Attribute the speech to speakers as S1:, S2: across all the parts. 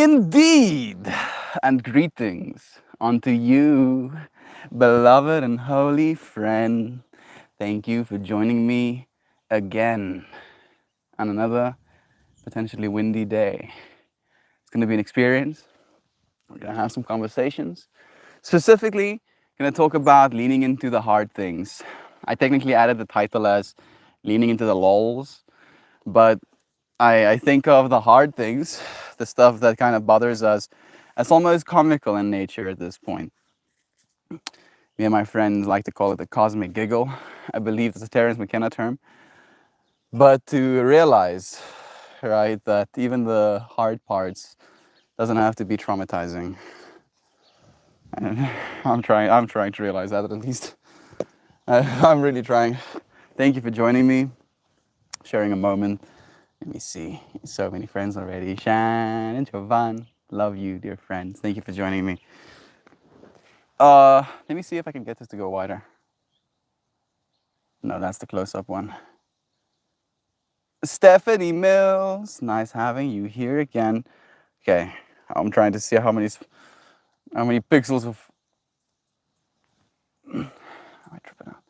S1: Indeed, and greetings unto you, beloved and holy friend. Thank you for joining me again on another potentially windy day. It's going to be an experience. We're going to have some conversations. Specifically, going to talk about leaning into the hard things. I technically added the title as leaning into the lols, but I think of the hard things, the stuff that kind of bothers us, as almost comical in nature at this point. Me and my friends like to call it the cosmic giggle. I believe that's a Terence McKenna term. But to realize, right, that even the hard parts doesn't have to be traumatizing. And I'm trying to realize that at least. I'm really trying. Thank you for joining me, sharing a moment. Let me see. So many friends already. Shan and Jovan. Love you, dear friends. Thank you for joining me. Let me see if I can get this to go wider. No, that's the close-up one. Stephanie Mills. Nice having you here again. Okay. I'm trying to see how many pixels of am I tripping out?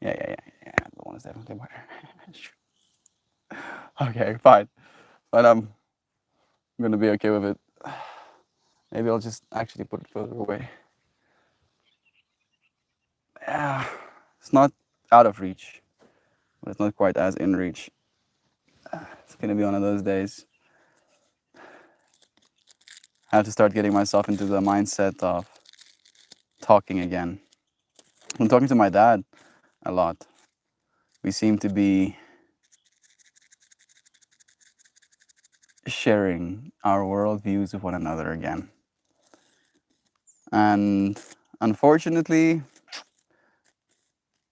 S1: Yeah. The one is definitely wider. Okay, fine. But I'm gonna be okay with it. Maybe I'll just actually put it further away. Yeah, it's not out of reach, but it's not quite as in reach. It's gonna be one of those days. I have to start getting myself into the mindset of talking again. I'm talking to my dad a lot. We seem to be sharing our worldviews with one another again. And unfortunately,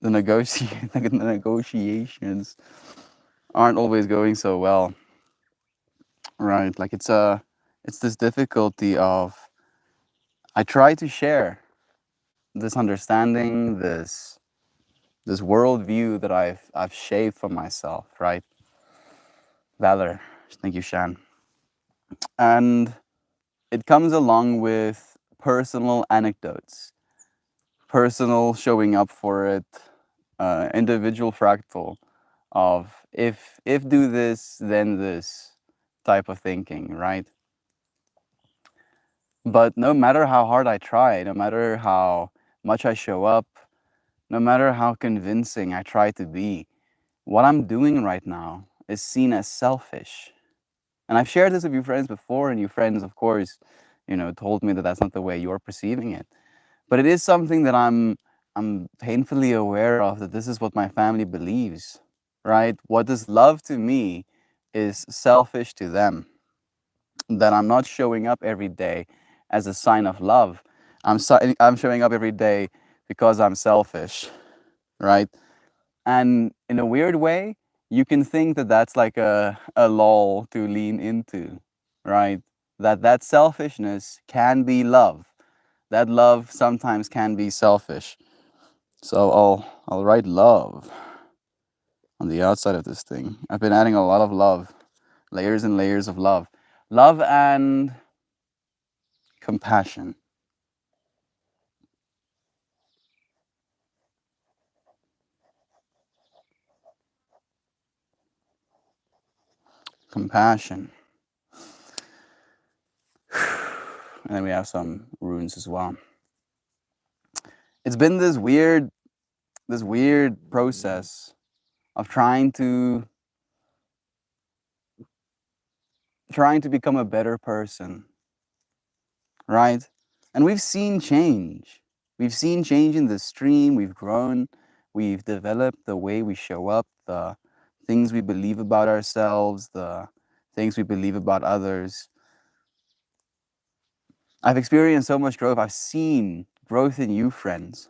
S1: the negotiations aren't always going so well, right? Like it's this difficulty of I try to share this understanding, this worldview that I've shaped for myself, right? Valor, thank you, Shan. And it comes along with personal anecdotes, personal showing up for it, individual fractal of if do this, then this type of thinking, right? But no matter how hard I try, no matter how much I show up, no matter how convincing I try to be, what I'm doing right now is seen as selfish. And I've shared this with you friends before, and you friends, of course, told me that that's not the way you're perceiving it. But it is something that I'm painfully aware of, that this is what my family believes, right? What is love to me is selfish to them. That I'm not showing up every day as a sign of love. I'm showing up every day because I'm selfish, right? And in a weird way, you can think that that's like a lull to lean into, right? That selfishness can be love. That love sometimes can be selfish. So I'll write love on the outside of this thing. I've been adding a lot of love, layers and layers of love. Love and compassion. Compassion. And then we have some runes as well. It's been this weird process of trying to become a better person, right? And we've seen change. We've seen change in the stream. We've grown. We've developed the way we show up, the things we believe about ourselves, the things we believe about others. I've experienced so much growth. I've seen growth in you, friends.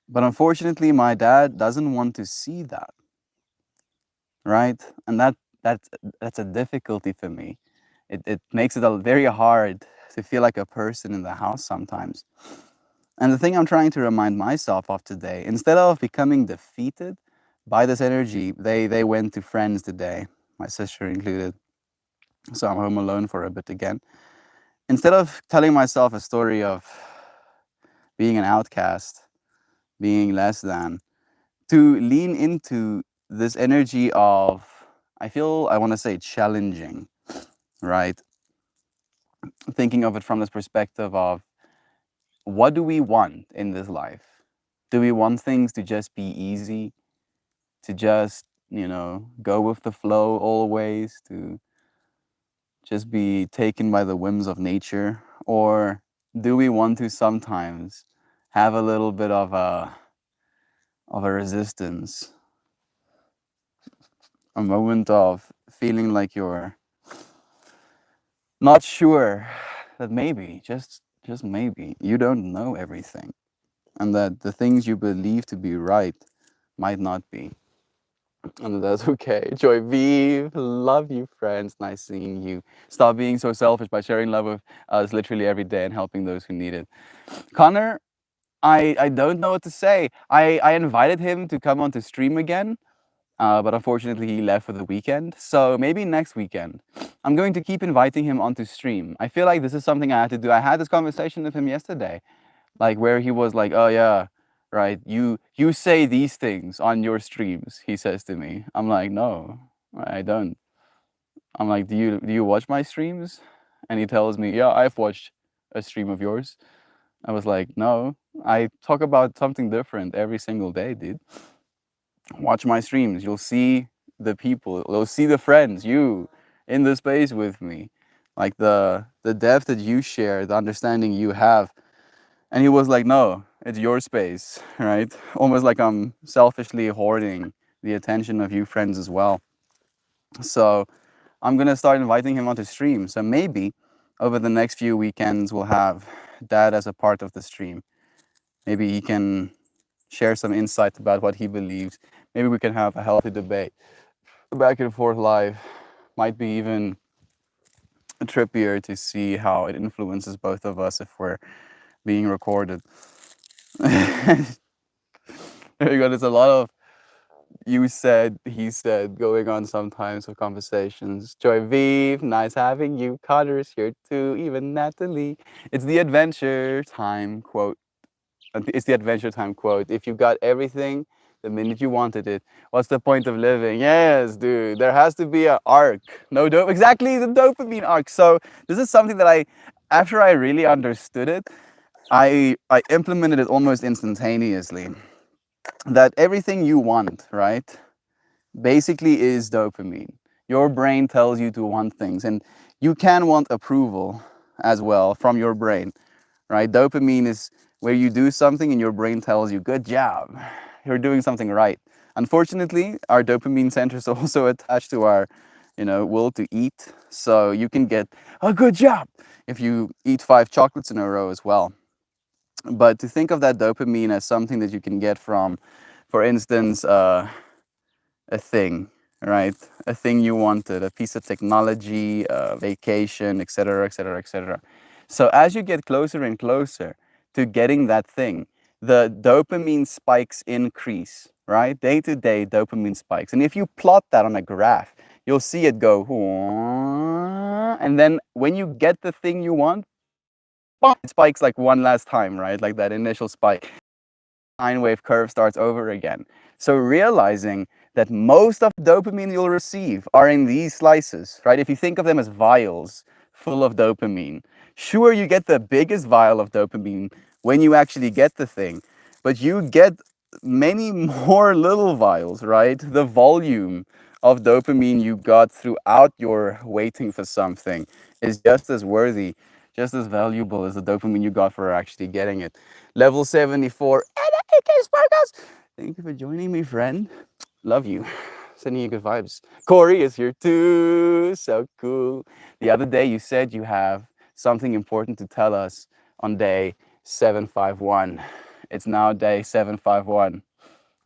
S1: But unfortunately, my dad doesn't want to see that, right? And that's a difficulty for me. It makes it very hard to feel like a person in the house sometimes. And the thing I'm trying to remind myself of today, instead of becoming defeated by this energy, they went to friends today, my sister included. So I'm home alone for a bit again. Instead of telling myself a story of being an outcast, being less than, to lean into this energy of, I want to say challenging, right? Thinking of it from this perspective of, what do we want in this life? Do we want things to just be easy, to just, go with the flow always, to just be taken by the whims of nature? Or do we want to sometimes have a little bit of a resistance, a moment of feeling like you're not sure that maybe, just maybe, you don't know everything, and that the things you believe to be right might not be. And that's okay. Joy Vive, love you, friends. Nice seeing you. Stop being so selfish by sharing love with us literally every day and helping those who need it. Connor, I don't know what to say. I invited him to come on to stream again, but unfortunately he left for the weekend. So maybe next weekend. I'm going to keep inviting him onto stream. I feel like this is something I have to do. I had this conversation with him yesterday, like where he was like, "Oh yeah, right. You say these things on your streams," he says to me. I'm like, "No, I don't." I'm like, "Do you watch my streams?" And he tells me, "Yeah, I've watched a stream of yours." I was like, "No, I talk about something different every single day, dude. Watch my streams. You'll see the people. You'll see the friends. You in the space with me, like the depth that you share, the understanding you have." And he was like, "No, it's your space," right? Almost like I'm selfishly hoarding the attention of you friends as well. So I'm gonna start inviting him onto stream. So maybe over the next few weekends we'll have Dad as a part of the stream. Maybe he can share some insight about what he believes. Maybe we can have a healthy debate, back and forth live. Might be even trippier to see how it influences both of us if we're being recorded. There you go. There's a lot of you said, he said going on sometimes with conversations. Joy Vive, nice having you. Connor's here too, even Natalie. It's the adventure time quote. It's the adventure time quote. If you got everything the minute you wanted it, what's the point of living? Yes, dude. There has to be an arc. No dope. Exactly, the dopamine arc. So this is something that after I really understood it, I implemented it almost instantaneously. That everything you want, right, basically is dopamine. Your brain tells you to want things, and you can want approval as well from your brain, right? Dopamine is where you do something and your brain tells you, "Good job, you're doing something right." Unfortunately, our dopamine center is also attached to our, will to eat. So you can get a good job if you eat 5 chocolates in a row as well. But to think of that dopamine as something that you can get from, for instance, a thing, right? A thing you wanted, a piece of technology, a vacation, etc., etc., etc. So as you get closer and closer to getting that thing, the dopamine spikes increase, right? Day to day, dopamine spikes. And if you plot that on a graph, you'll see it go, and then when you get the thing you want, it spikes like one last time, right? Like that initial spike. Sine wave curve starts over again. So realizing that most of the dopamine you'll receive are in these slices, right? If you think of them as vials full of dopamine, sure, you get the biggest vial of dopamine when you actually get the thing, but you get many more little vials, right? The volume of dopamine you got throughout your waiting for something is just as worthy, just as valuable as the dopamine you got for actually getting it. Level 74. Thank you for joining me, friend. Love you. Sending you good vibes. Corey is here too. So cool. The other day you said you have something important to tell us on day 751. It's now day 751.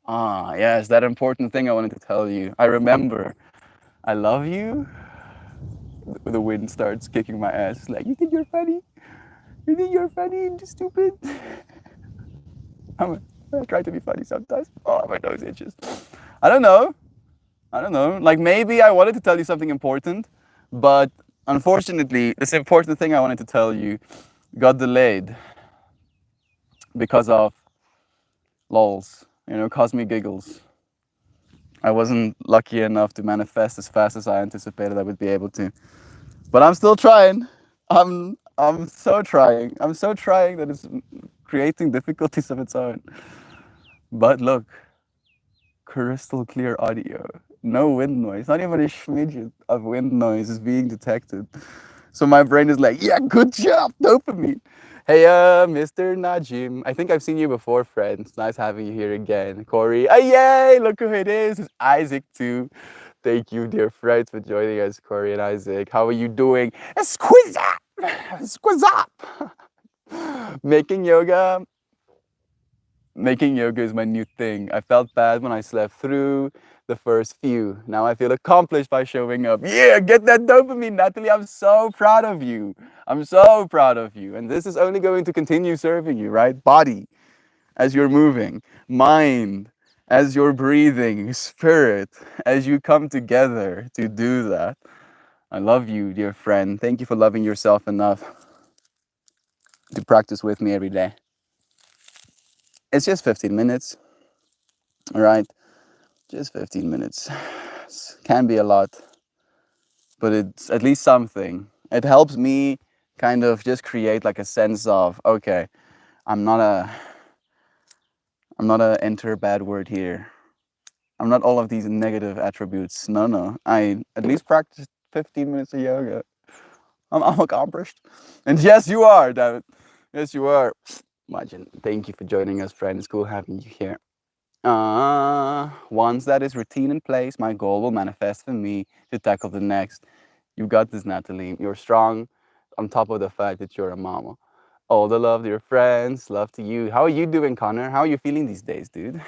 S1: Ah, yes, that important thing I wanted to tell you. I remember. I love you. The wind starts kicking my ass. It's like, you think you're funny? You think you're funny and stupid? I try to be funny sometimes. Oh, my nose itches. I don't know. Like maybe I wanted to tell you something important, but Unfortunately, this important thing I wanted to tell you got delayed because of lols, cosmic giggles. I wasn't lucky enough to manifest as fast as I anticipated I would be able to. But I'm still trying. I'm so trying. I'm so trying that it's creating difficulties of its own. But look, crystal clear audio. No wind noise. Not even a smidget of wind noise is being detected. So my brain is like, yeah, good job, dopamine. Hey, Mr. Najim. I think I've seen you before, friend. It's nice having you here again. Corey. Oh, yay, look who it is. It's Isaac, too. Thank you, dear friends, for joining us, Corey and Isaac. How are you doing? Exquisite! Exquisite! Making yoga. Making yoga is my new thing. I felt bad when I slept through the first few. Now I feel accomplished by showing up. Yeah, get that dopamine, Natalie. I'm so proud of you. I'm so proud of you. And this is only going to continue serving you, right? Body, as you're moving, mind, as you're breathing, spirit, as you come together to do that. I love you, dear friend. Thank you for loving yourself enough to practice with me every day. It's just 15 minutes, all right? Just 15 minutes. Can be a lot, but it's at least something. It helps me kind of just create like a sense of, okay, I'm not a enter bad word here. I'm not all of these negative attributes. No. I at least practiced 15 minutes of yoga. I'm accomplished. And yes, you are, David. Yes, you are. Imagine. Thank you for joining us, friend. It's cool having you here. Once that is routine in place, my goal will manifest for me to tackle the next. You got this, Natalie. You're strong on top of the fact that you're a mama. All the love to your friends, love to you. How are you doing, Connor? How are you feeling these days, dude?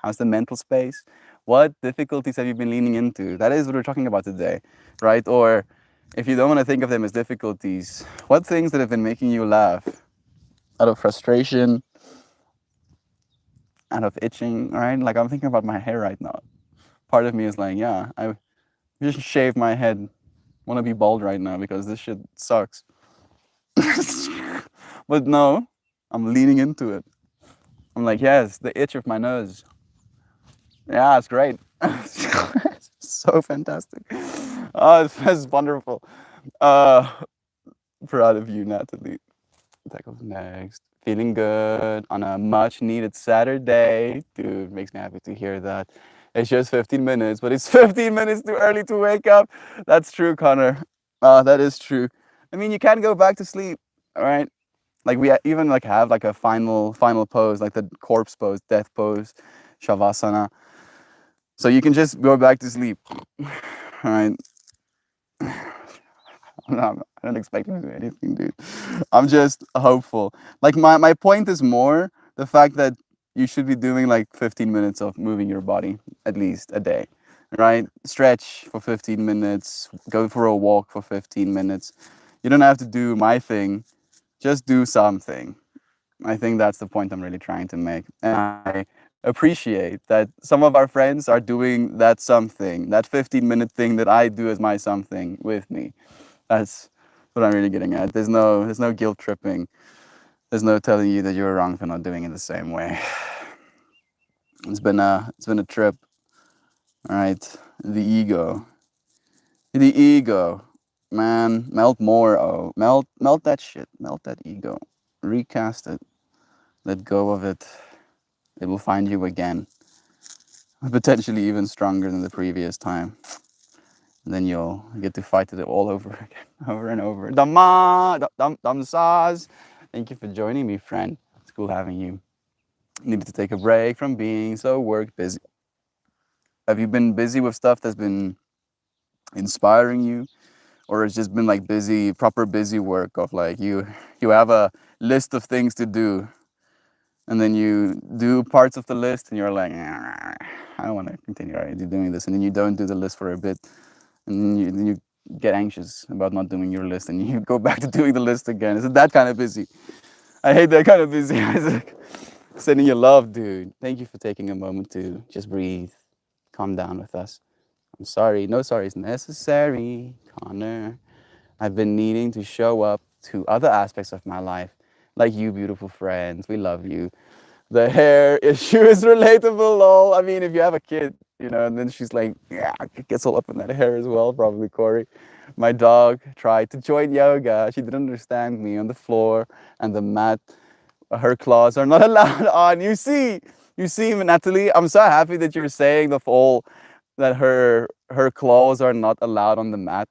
S1: How's the mental space? What difficulties have you been leaning into? That is what we're talking about today, right? Or if you don't want to think of them as difficulties, what things that have been making you laugh out of frustration, out of itching, right? Like I'm thinking about my hair right now. Part of me is like, yeah, I just shave my head. Want to be bald right now because this shit sucks. But no, I'm leaning into it. I'm like, yes, the itch of my nose. Yeah, it's great. So fantastic. Oh, it's wonderful. Uh, Proud of you, Natalie. Tackles next. Feeling good on a much needed Saturday. Dude, makes me happy to hear that. It's just 15 minutes, but it's 15 minutes too early to wake up. That's true, Connor. That is true. I mean, you can't go back to sleep, all right? Like we even like have like a final pose, like the corpse pose, death pose, shavasana. So you can just go back to sleep. All right. I don't expect you to do anything, dude. I'm just hopeful. Like my point is more the fact that you should be doing like 15 minutes of moving your body at least a day, right? Stretch for 15 minutes, go for a walk for 15 minutes. You don't have to do my thing, just do something. I think that's the point I'm really trying to make. And I appreciate that some of our friends are doing that something, that 15-minute thing that I do as my something with me. That's what I'm really getting at. There's no guilt tripping. There's no telling you that you're wrong for not doing it the same way. It's been a trip. All right. The ego. The ego. Man, melt more. Oh, melt that shit. Melt that ego. Recast it. Let go of it. It will find you again. Potentially even stronger than the previous time. And then you'll get to fight it all over again, over and over. Damsaz. Thank you for joining me, friend. It's cool having you. Needed to take a break from being so work busy. Have you been busy with stuff that's been inspiring you? Or it's just been like busy, proper busy work of like you have a list of things to do and then you do parts of the list and you're like, I don't want to continue already doing this. And then you don't do the list for a bit and then you get anxious about not doing your list and you go back to doing the list again. Is it that kind of busy? I hate that kind of busy, Isaac. Sending you love, dude. Thank you for taking a moment to just breathe, calm down with us. I'm sorry. No sorry is necessary, Connor. I've been needing to show up to other aspects of my life, like you, beautiful friends. We love you. The hair issue is relatable, lol. I mean, if you have a kid, and then she's like, yeah, it gets all up in that hair as well, probably Corey. My dog tried to join yoga. She didn't understand me on the floor and the mat. Her claws are not allowed on. You see, Natalie, I'm so happy that you're saying the full that her claws are not allowed on the mat.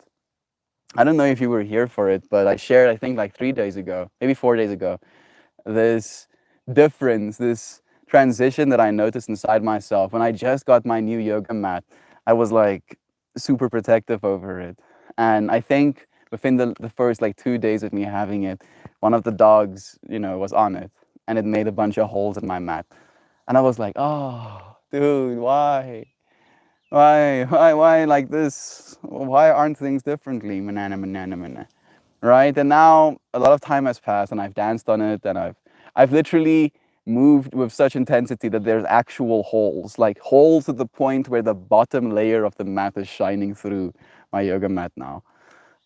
S1: I don't know if you were here for it, but I shared, I think, like 3 days ago, maybe 4 days ago, this difference, this transition that I noticed inside myself when I just got my new yoga mat. I was like super protective over it. And I think within the first like 2 days of me having it, one of the dogs, was on it and it made a bunch of holes in my mat. And I was like, oh, dude, why? Why like this? Why aren't things differently? Manana, manana, manana. Right? And now a lot of time has passed and I've danced on it and I've literally moved with such intensity that there's actual holes, like holes to the point where the bottom layer of the mat is shining through my yoga mat now.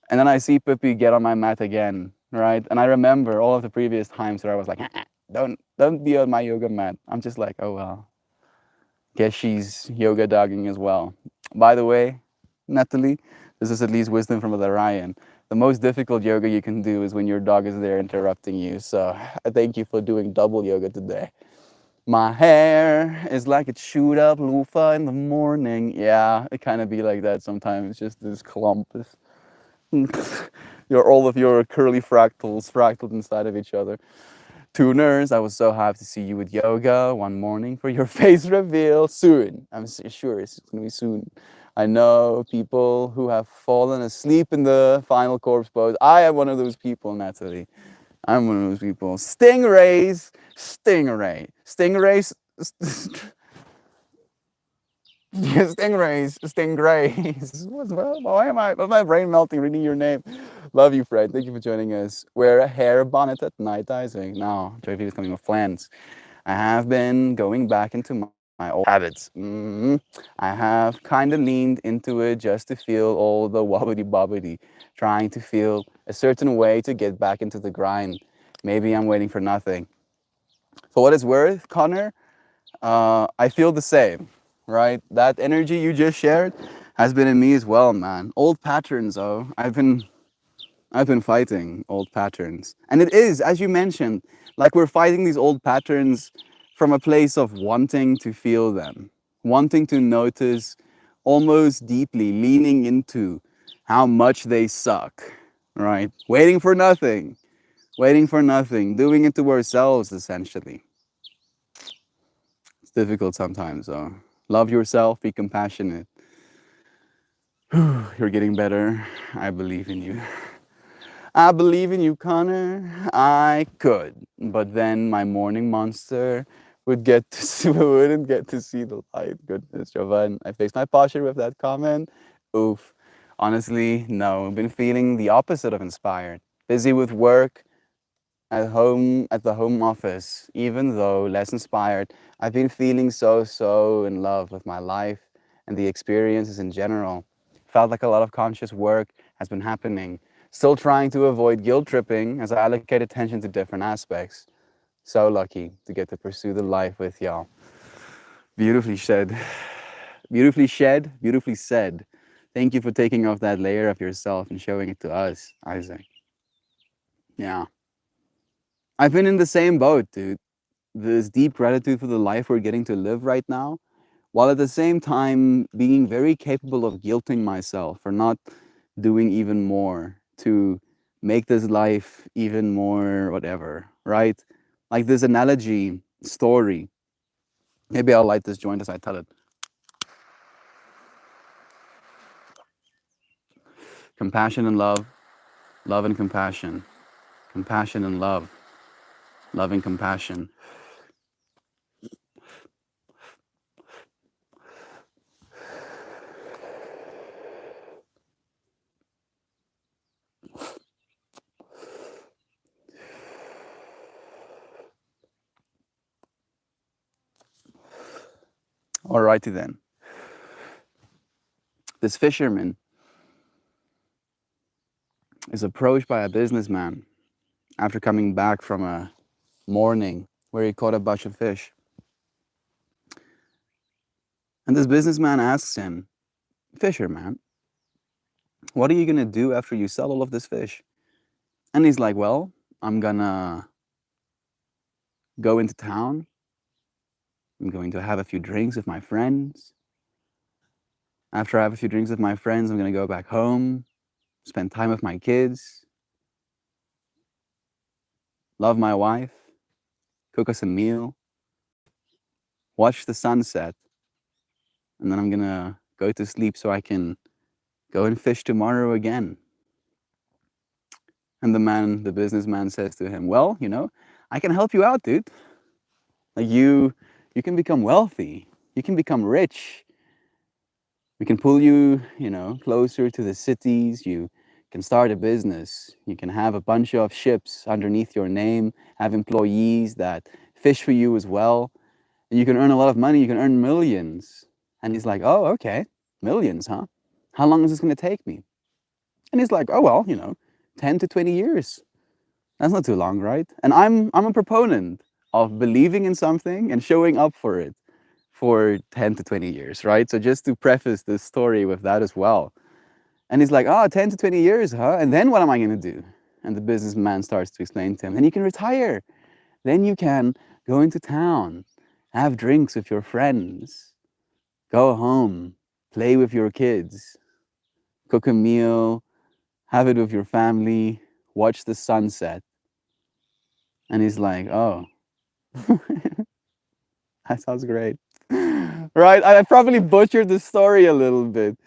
S1: And then I see Pippi get on my mat again, right? And I remember all of the previous times where I was like, don't be on my yoga mat. I'm just like, oh well, guess she's yoga dogging as well. By the way, Natalie, this is at least wisdom from the Ryan. The most difficult yoga you can do is when your dog is there interrupting you. So I thank you for doing double yoga today. My hair is like it shoot up loofah in the morning. Yeah, it kind of be like that sometimes. It's just this clump. All of your curly fractals fractaled inside of each other. Tuners, I was so happy to see you with yoga one morning for your face reveal. Soon. I'm sure it's going to be soon. I know people who have fallen asleep in the final corpse pose. I am one of those people, Natalie. I'm one of those people. Stingrays. Stingray. Stingrays. Stingrays. Stingrays. What's my brain melting reading your name? Love you, Fred. Thank you for joining us. Wear a hair bonnet at night, Isaac. Now, Joy is coming with plans. I have been going back into my old habits. I have kind of leaned into it just to feel all the wobbly bobbly, trying to feel a certain way to get back into the grind. Maybe I'm waiting for nothing. For what it's worth, Connor, I feel the same, right? That energy you just shared has been in me as well, man. Old patterns, though. I've been fighting old patterns. And it is, as you mentioned, like we're fighting these old patterns from a place of wanting to feel them, wanting to notice almost deeply, leaning into how much they suck, right? Waiting for nothing, doing it to ourselves, essentially. It's difficult sometimes, though. Love yourself, be compassionate. You're getting better. I believe in you. I believe in you, Connor. I could, but then my morning monster wouldn't get to see the light. Goodness, Jovan. I fixed my posture with that comment. Oof. Honestly, no. I've been feeling the opposite of inspired. Busy with work, at home, at the home office. Even though less inspired, I've been feeling so in love with my life and the experiences in general. Felt like a lot of conscious work has been happening. Still trying to avoid guilt tripping as I allocate attention to different aspects. So lucky to get to pursue the life with y'all. Beautifully said. Beautifully shed, beautifully said. Thank you for taking off that layer of yourself and showing it to us, Isaac. Yeah. I've been in the same boat, dude. This deep gratitude for the life we're getting to live right now, while at the same time being very capable of guilting myself for not doing even more to make this life even more whatever, right? Like this analogy story. Maybe I'll light this joint as I tell it. Compassion and love, love and compassion, compassion and love, love and compassion. Alrighty then. This fisherman is approached by a businessman after coming back from a morning where he caught a bunch of fish. And this businessman asks him, "Fisherman, what are you going to do after you sell all of this fish?" And he's like, "Well, I'm going to go into town. I'm going to have a few drinks with my friends. After I have a few drinks with my friends, I'm going to go back home, spend time with my kids, love my wife, cook us a meal, watch the sunset, and then I'm going to go to sleep so I can go and fish tomorrow again." And the businessman says to him, "Well, I can help you out, dude. Like you can become wealthy. You can become rich. We can pull you, closer to the cities. You can start a business. You can have a bunch of ships underneath your name, have employees that fish for you as well. And you can earn a lot of money. You can earn millions." And he's like, "Oh, okay. Millions, huh? How long is this going to take me?" And he's like, "Oh, well, 10 to 20 years. That's not too long, right?" And I'm a proponent of believing in something and showing up for it for 10 to 20 years, right? So just to preface this story with that as well. And he's like, "Oh, 10 to 20 years, huh? And then what am I going to do?" And the businessman starts to explain to him, "Then you can retire. Then you can go into town, have drinks with your friends, go home, play with your kids, cook a meal, have it with your family, watch the sunset." And he's like, "Oh, that sounds great." Right? I probably butchered the story a little bit,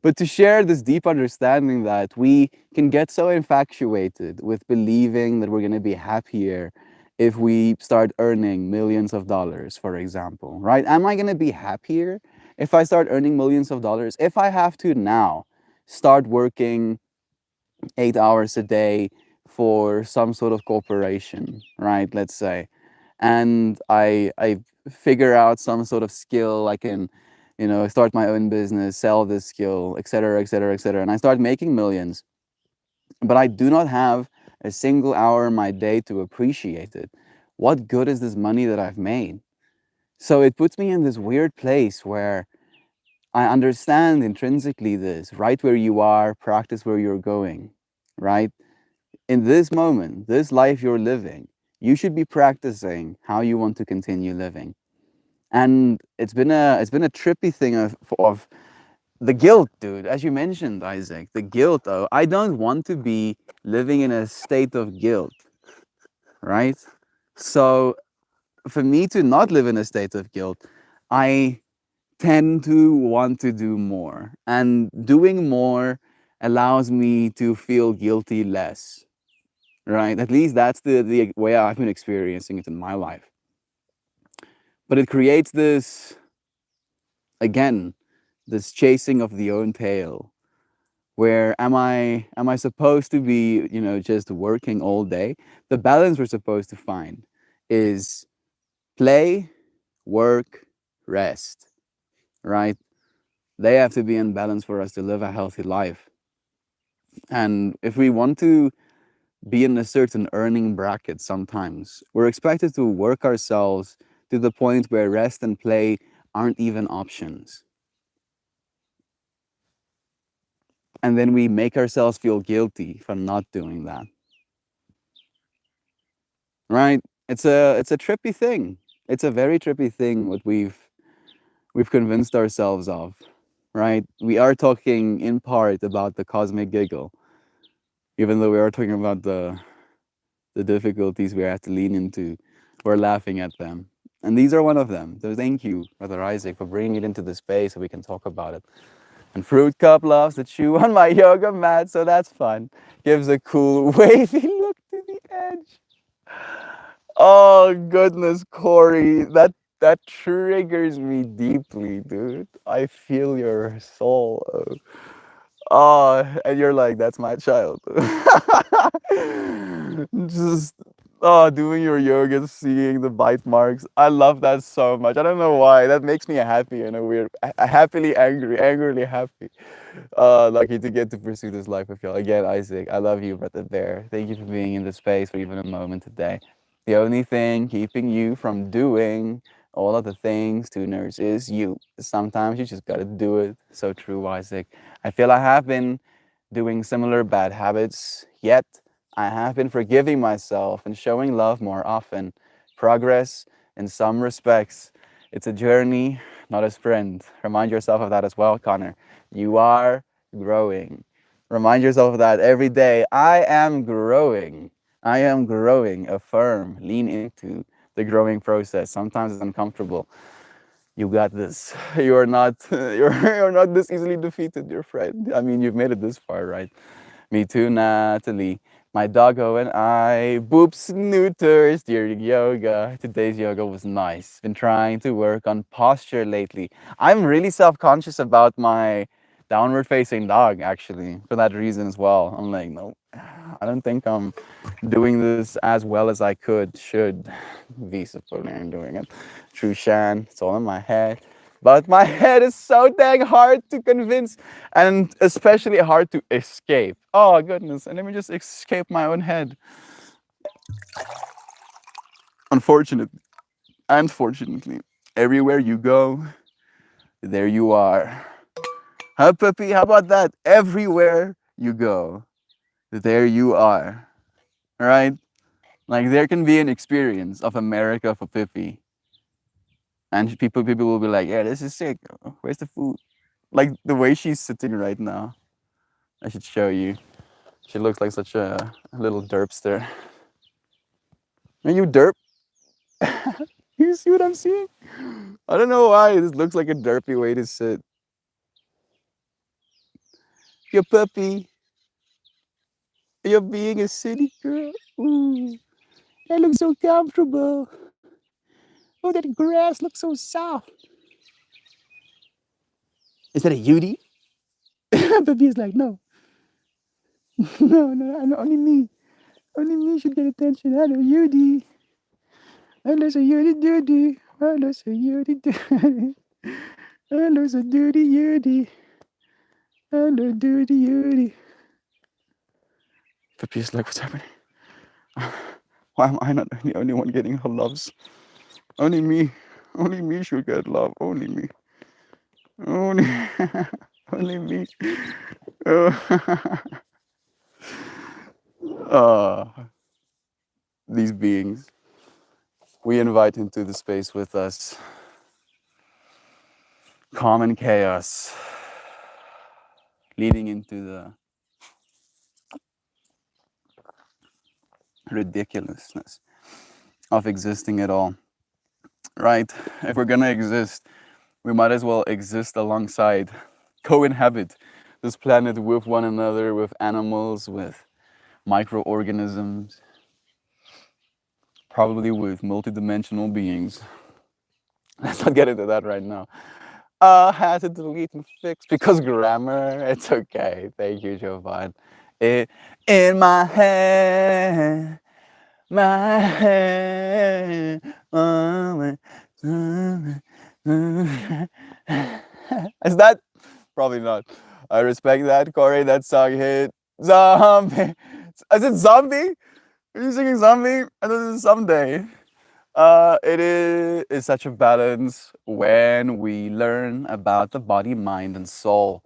S1: but to share this deep understanding that we can get so infatuated with believing that we're going to be happier if we start earning millions of dollars, for example, right? Am I going to be happier if I start earning millions of dollars? If I have to now start working 8 hours a day for some sort of corporation, right? Let's say, and I figure out some sort of skill. I can, start my own business, sell this skill, etc., etc., etc., and I start making millions. But I do not have a single hour in my day to appreciate it. What good is this money that I've made? So it puts me in this weird place where I understand intrinsically this: right where you are, practice where you're going, right? In this moment, this life you're living, you should be practicing how you want to continue living. And it's been a trippy thing of the guilt, dude. As you mentioned, Isaac, the guilt. Though I don't want to be living in a state of guilt, right? So for me to not live in a state of guilt, I tend to want to do more, and doing more allows me to feel guilty less, right? At least that's the way I've been experiencing it in my life. But it creates this, again, this chasing of the own tail, where am I supposed to be, just working all day? The balance we're supposed to find is play, work, rest, right? They have to be in balance for us to live a healthy life. And if we want to be in a certain earning bracket, sometimes we're expected to work ourselves to the point where rest and play aren't even options. And then we make ourselves feel guilty for not doing that, right? It's a trippy thing. It's a very trippy thing what we've convinced ourselves of, right? We are talking in part about the cosmic giggle, even though we are talking about the difficulties we have to lean into. We're laughing at them. And these are one of them. So thank you, Brother Isaac, for bringing it into the space so we can talk about it. And Fruit Cup loves to chew on my yoga mat, so that's fun. Gives a cool wavy look to the edge. Oh goodness, Corey, that triggers me deeply, dude. I feel your soul. Oh, and you're like, "That's my child." Just Oh, doing your yoga, seeing the bite marks. I love that so much. I don't know why. That makes me happy in a weird, happily angry, angrily happy. Lucky to get to pursue this life with y'all. Again, Isaac, I love you, brother bear. Thank you for being in the space for even a moment today. The only thing keeping you from doing all of the things, tuners, is you. Sometimes you just gotta do it. So true, Isaac. I feel I have been doing similar bad habits, yet I have been forgiving myself and showing love more often. Progress, in some respects, it's a journey, not a sprint. Remind yourself of that as well, Connor. You are growing. Remind yourself of that every day. I am growing. I am growing. Affirm, lean into the growing process. Sometimes it's uncomfortable. You got this. You're not you're not this easily defeated, dear friend. I mean, you've made it this far, right? Me too, Natalie. My doggo and I, boops neuters during yoga. Today's yoga was nice. Been trying to work on posture lately. I'm really self-conscious about my downward facing dog, actually, for that reason as well. I'm like, no, I don't think I'm doing this as well as I should be supporting and doing it. True Shan, it's all in my head. But my head is so dang hard to convince and especially hard to escape. Oh goodness, and let me just escape my own head. Unfortunately, unfortunately, everywhere you go, there you are. Huh, puppy? How about that? Everywhere you go, there you are. All right? Like there can be an experience of America for Pippi. And people will be like, yeah, this is sick. Where's the food? Like the way she's sitting right now. I should show you. She looks like such a little derpster. Are you derp? You see what I'm seeing? I don't know why. This looks like a derpy way to sit. Your puppy. You're being a city girl. Ooh, that looks so comfortable. Oh, that grass looks so soft. Is that a Yudi? Puppy is like, no. No, only me. Only me should get attention. Hello, Yudi. Hello, so Yudi Doody. Hello, so Yudi Doody. Hello, so Doody Yudi. Hello, Doody Yudi. Puppy is like, what's happening? Why am I not the only one getting her loves? Only me. Only me should get love. Only me. Only, only me. uh, these beings. We invite into the space with us. Calm and chaos. Leading into the ridiculousness of existing at all. Right? If we're gonna exist, we might as well exist alongside, co-inhabit this planet with one another, with animals, with microorganisms, probably with multidimensional beings. Let's not get into that right now. Had to delete and fix because grammar. It's okay. Thank you, Jovan. It in my head, my head. Is that probably not? I respect that, Corey. That song hit. Zombie. Is it zombie? Are you singing zombie? I thought it was someday. It is such a balance when we learn about the body, mind, and soul.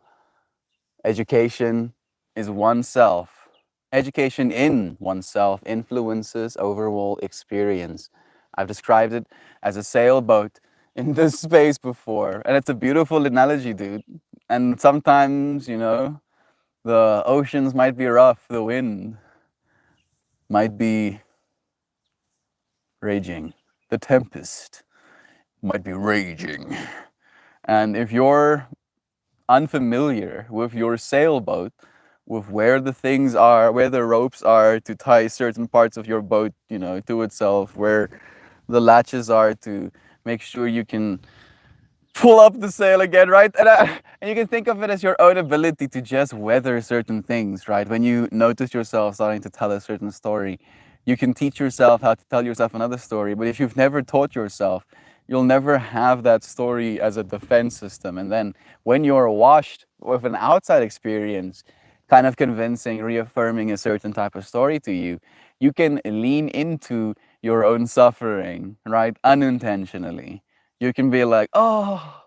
S1: Education is oneself. Education in oneself influences overall experience. I've described it as a sailboat in this space before, and it's a beautiful analogy, dude. And sometimes, the oceans might be rough, the wind might be raging, the tempest might be raging. And if you're unfamiliar with your sailboat, with where the things are, where the ropes are to tie certain parts of your boat, to itself, where the latches are to make sure you can pull up the sail again, right? And you can think of it as your own ability to just weather certain things, right? When you notice yourself starting to tell a certain story, You can teach yourself how to tell yourself another story, but if you've never taught yourself, you'll never have that story as a defense system. And then when you're washed with an outside experience, kind of convincing, reaffirming a certain type of story to you, you can lean into your own suffering, right? Unintentionally. You can be like, oh,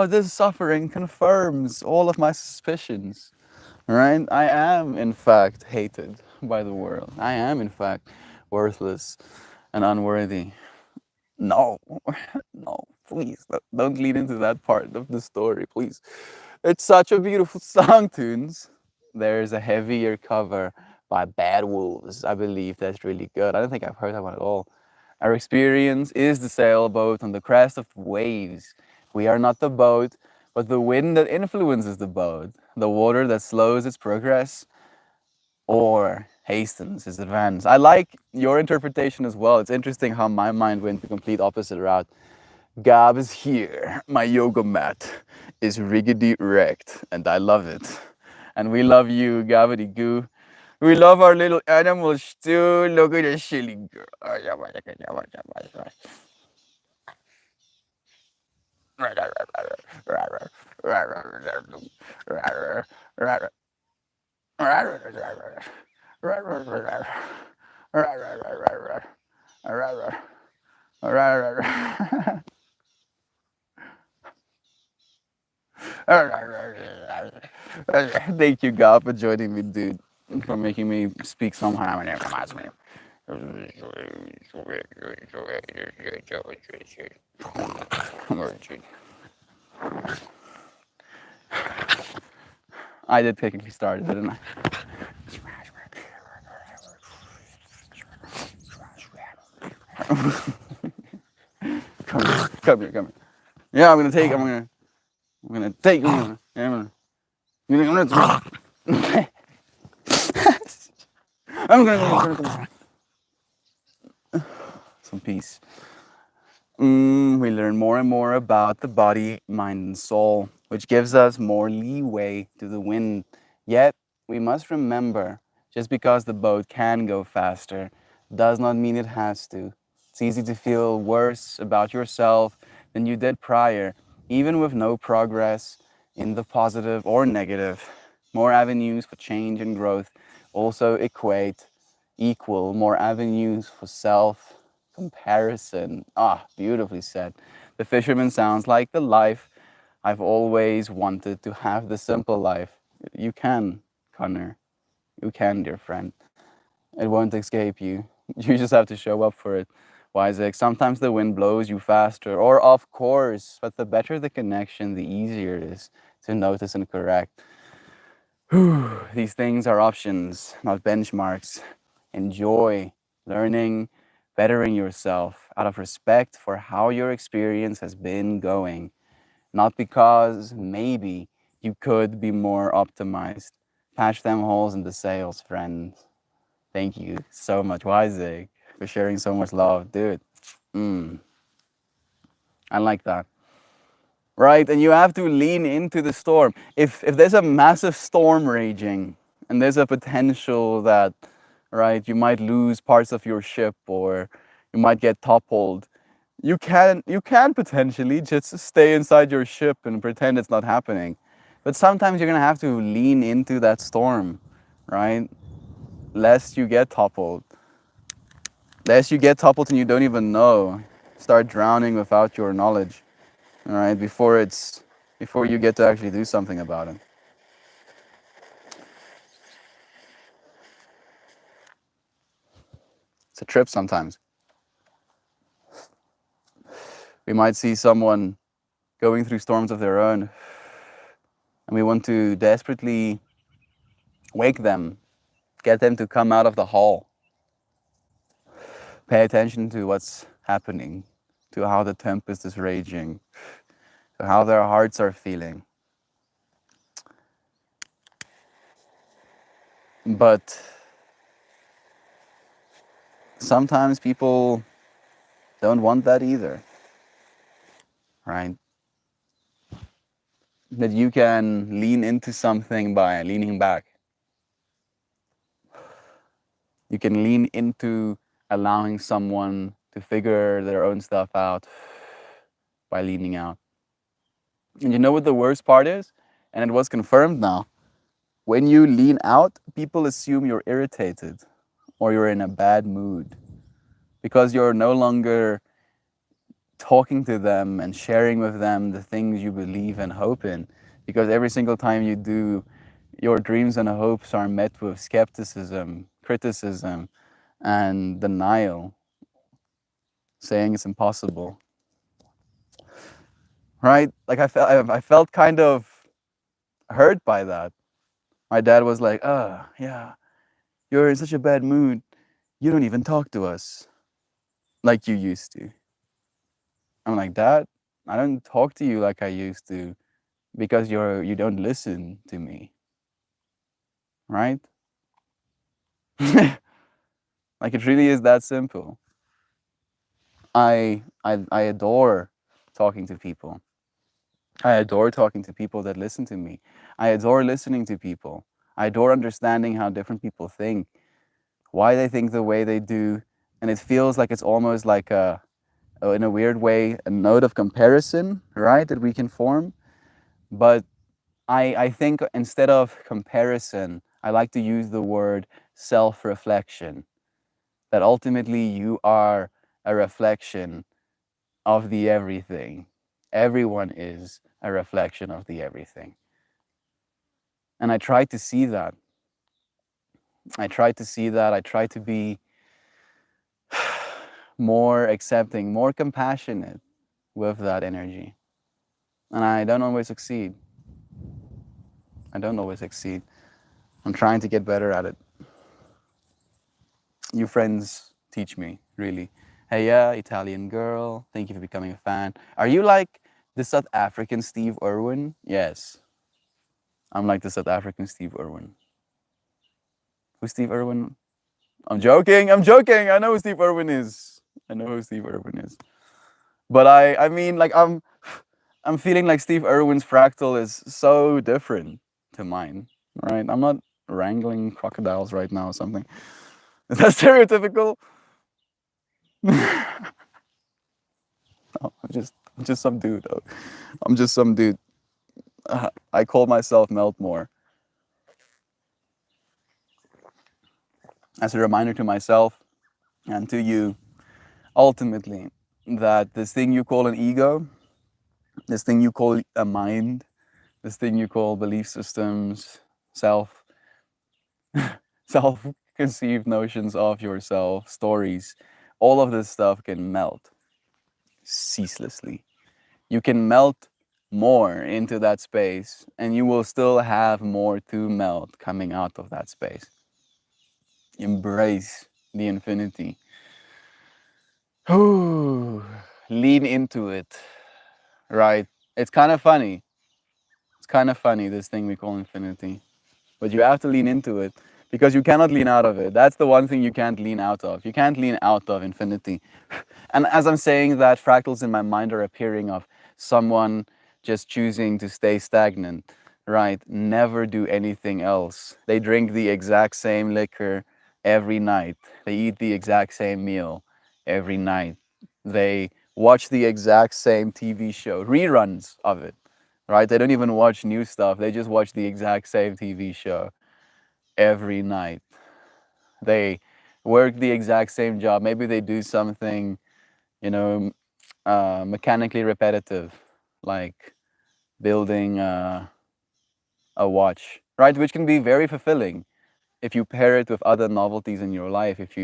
S1: this suffering confirms all of my suspicions, right? I am, in fact, hated by the world. I am, in fact, worthless and unworthy. No, no, please, don't lead into that part of the story, please. It's such a beautiful song, Tunes. There's a heavier cover by Bad Wolves. I believe that's really good. I don't think I've heard that one at all. Our experience is the sailboat on the crest of waves. We are not the boat, but the wind that influences the boat, the water that slows its progress or hastens its advance. I like your interpretation as well. It's interesting how my mind went the complete opposite route. Gab is here. My yoga mat is riggedy wrecked, and I love it. And we love you, Gavity Goo. We love our little animals too. Look at the silly girl. Thank you, God, for joining me, dude, for making me speak somehow and it reminds me. I did technically start it, didn't I? Come here, come here. Yeah, I'm gonna take, I'm gonna some peace. We learn more and more about the body, mind, and soul, which gives us more leeway to the wind. Yet, we must remember just because the boat can go faster does not mean it has to. It's easy to feel worse about yourself than you did prior, even with no progress in the positive or negative. More avenues for change and growth also equal more avenues for self comparison. Ah, beautifully said. The fisherman sounds like the life I've always wanted to have, the simple life. You can, Connor. You can, dear friend. It won't escape you. You just have to show up for it. Isaac, sometimes the wind blows you faster, or of course, but the better the connection, the easier it is to notice and correct. These things are options, not benchmarks. Enjoy learning, bettering yourself out of respect for how your experience has been going, not because maybe you could be more optimized. Patch them holes in the sails, friend. Thank you so much, Isaac, for sharing so much love, dude. I like that. Right, and you have to lean into the storm. If there's a massive storm raging and there's a potential that, right, you might lose parts of your ship or you might get toppled, you can potentially just stay inside your ship and pretend it's not happening. But sometimes you're gonna have to lean into that storm, right? Lest you get toppled. Lest you get toppled and you don't even know. Start drowning without your knowledge. All right, before you get to actually do something about it. It's a trip sometimes. We might see someone going through storms of their own, and we want to desperately wake them, get them to come out of the hall. Pay attention to what's happening, to how the tempest is raging, to how their hearts are feeling. But sometimes people don't want that either, right? That you can lean into something by leaning back. You can lean into allowing someone to figure their own stuff out by leaning out. And you know what the worst part is? And it was confirmed now. When you lean out, people assume you're irritated or you're in a bad mood because you're no longer talking to them and sharing with them the things you believe and hope in. Because every single time you do, your dreams and hopes are met with skepticism, criticism, and denial, saying it's impossible. Right? Like I felt kind of hurt by that. My dad was like, "Oh, yeah, you're in such a bad mood. You don't even talk to us like you used to." I'm like, "Dad, I don't talk to you like I used to because you don't listen to me, right?" Like it really is that simple. I adore talking to people. I adore talking to people that listen to me. I adore listening to people. I adore understanding how different people think, why they think the way they do, and it feels like it's almost like in a weird way, a note of comparison, right, that we can form. But I think instead of comparison, I like to use the word self-reflection, that ultimately you are a reflection of the everything. Everyone is a reflection of the everything. And I try to see that. I try to see that. I try to be more accepting, more compassionate with that energy. And I don't always succeed. I don't always succeed. I'm trying to get better at it. You friends teach me, really. Hey, yeah, Italian girl, thank you for becoming a fan. Are you like the South African Steve Irwin? Yes, I'm like the South African Steve Irwin. Who's Steve Irwin? I'm joking, I'm joking. I know who Steve Irwin is. I know who Steve Irwin is. But I mean, like, I'm feeling like Steve Irwin's fractal is so different to mine, right? I'm not wrangling crocodiles right now or something. Is that stereotypical? No, I'm just some dude. I'm just some dude. I call myself Meltmore as a reminder to myself and to you, ultimately, that this thing you call an ego, this thing you call a mind, this thing you call belief systems, self, self-conceived notions of yourself, stories, all of this stuff can melt ceaselessly. You can melt more into that space and you will still have more to melt coming out of that space. Embrace the infinity. Lean into it, right? It's kind of funny. It's kind of funny, this thing we call infinity. But you have to lean into it because you cannot lean out of it. That's the one thing you can't lean out of. You can't lean out of infinity. And as I'm saying that, fractals in my mind are appearing of someone just choosing to stay stagnant, right? Never do anything else. They drink the exact same liquor every night. They eat the exact same meal every night. They watch the exact same TV show, reruns of it, right? They don't even watch new stuff. They just watch the exact same TV show every night. They work the exact same job. Maybe they do something, you know, mechanically repetitive, like building a watch, right? Which can be very fulfilling if you pair it with other novelties in your life. If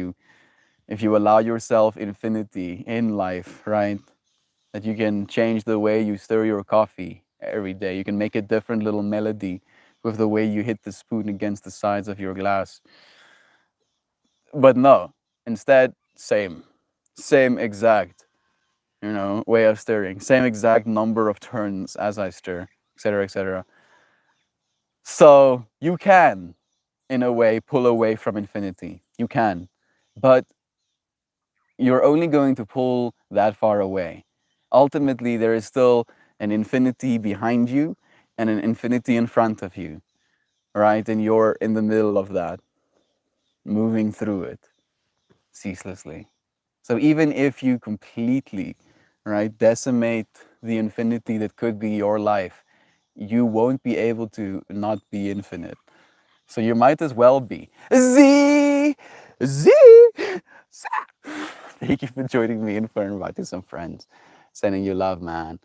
S1: you allow yourself infinity in life, right? That you can change the way you stir your coffee every day. You can make a different little melody with the way you hit the spoon against the sides of your glass. But no, instead, same exact, way of stirring, same exact number of turns as I stir, etc., etc. So you can, in a way, pull away from infinity. You can, but you're only going to pull that far away. Ultimately, there is still an infinity behind you and an infinity in front of you, right? And you're in the middle of that. moving through it ceaselessly. So even if you completely, right, decimate the infinity that could be your life, you won't be able to not be infinite. So you might as well be Z, Z. Thank you for joining me and for inviting some friends. Sending you love, man.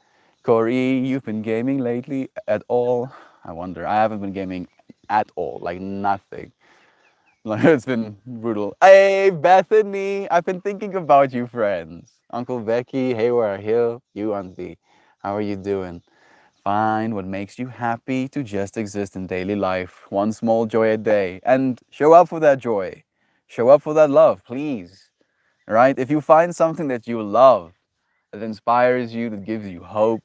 S1: Corey, you've been gaming lately at all? I wonder. I haven't been gaming at all, like nothing. Like it's been brutal. Hey, Bethany, I've been thinking about you, friends. Uncle Becky, hey, where are you, Auntie? How are you doing? Find what makes you happy to just exist in daily life. One small joy a day. And show up for that joy. Show up for that love, please. Right? If you find something that you love, that inspires you, that gives you hope,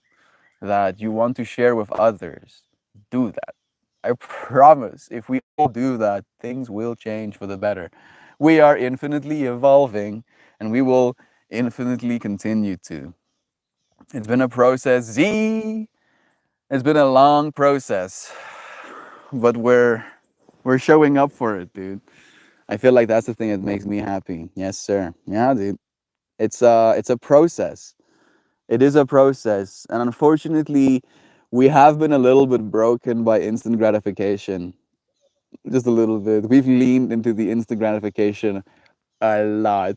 S1: that you want to share with others, do that. I promise, if we all do that, things will change for the better. We are infinitely evolving and we will infinitely continue to. It's been a process, Z. It's been a long process, but we're showing up for it, dude. I feel like that's the thing that makes me happy. Yes, sir. Yeah, dude. It's a process. It is a process, and unfortunately, we have been a little bit broken by instant gratification. Just a little bit. We've leaned into the instant gratification a lot.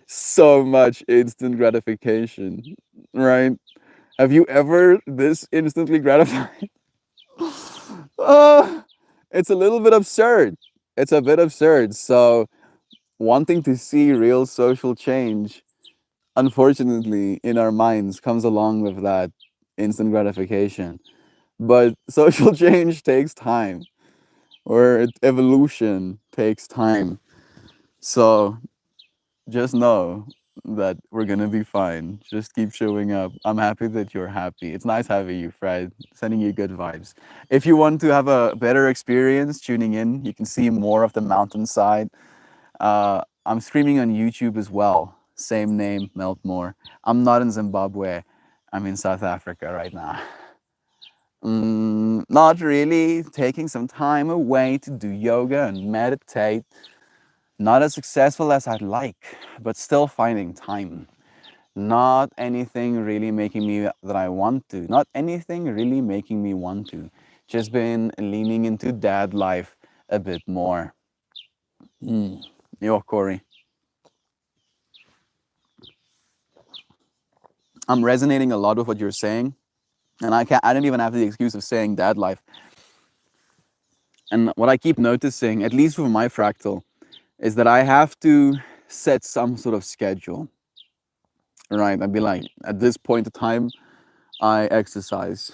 S1: So much instant gratification, right? Have you ever this instantly gratified? uh, it's a little bit absurd. It's a bit absurd. So, wanting to see real social change, unfortunately, in our minds comes along with that instant gratification. But social change takes time, or evolution takes time. So, just know that we're gonna be fine. Just keep showing up. I'm happy that you're happy. It's nice having you, Fred. Sending you good vibes. If you want to have a better experience tuning in, you can see more of the mountainside. I'm streaming on YouTube as well. Same name, Meltmore. I'm not in Zimbabwe. I'm in South Africa right now. Not really. Taking some time away to do yoga and meditate. Not as successful as I'd like, but still finding time. Not anything really making me that I want to. Not anything really making me want to. Just been leaning into dad life a bit more. Yo, Corey. I'm resonating a lot with what you're saying, and I don't even have the excuse of saying dad life. And what I keep noticing, at least with my fractal, is that I have to set some sort of schedule. Right? I'd be like, at this point of time, I exercise.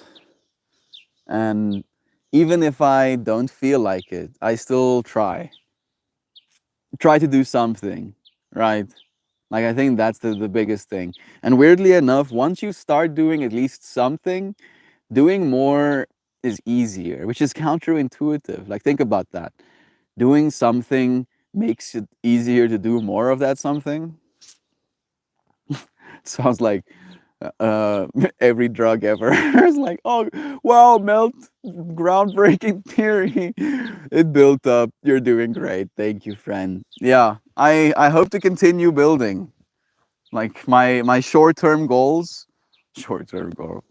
S1: And even if I don't feel like it, I still try. Try to do something, right? Like, I think that's the biggest thing. And weirdly enough, once you start doing at least something, doing more is easier, which is counterintuitive. Like, think about that. Doing something makes it easier to do more of that something. Sounds like uh, every drug ever. It's like, oh, wow, Melt, groundbreaking theory. It built up. You're doing great. Thank you, friend. Yeah, I hope to continue building. Like my short-term goals, short-term goal,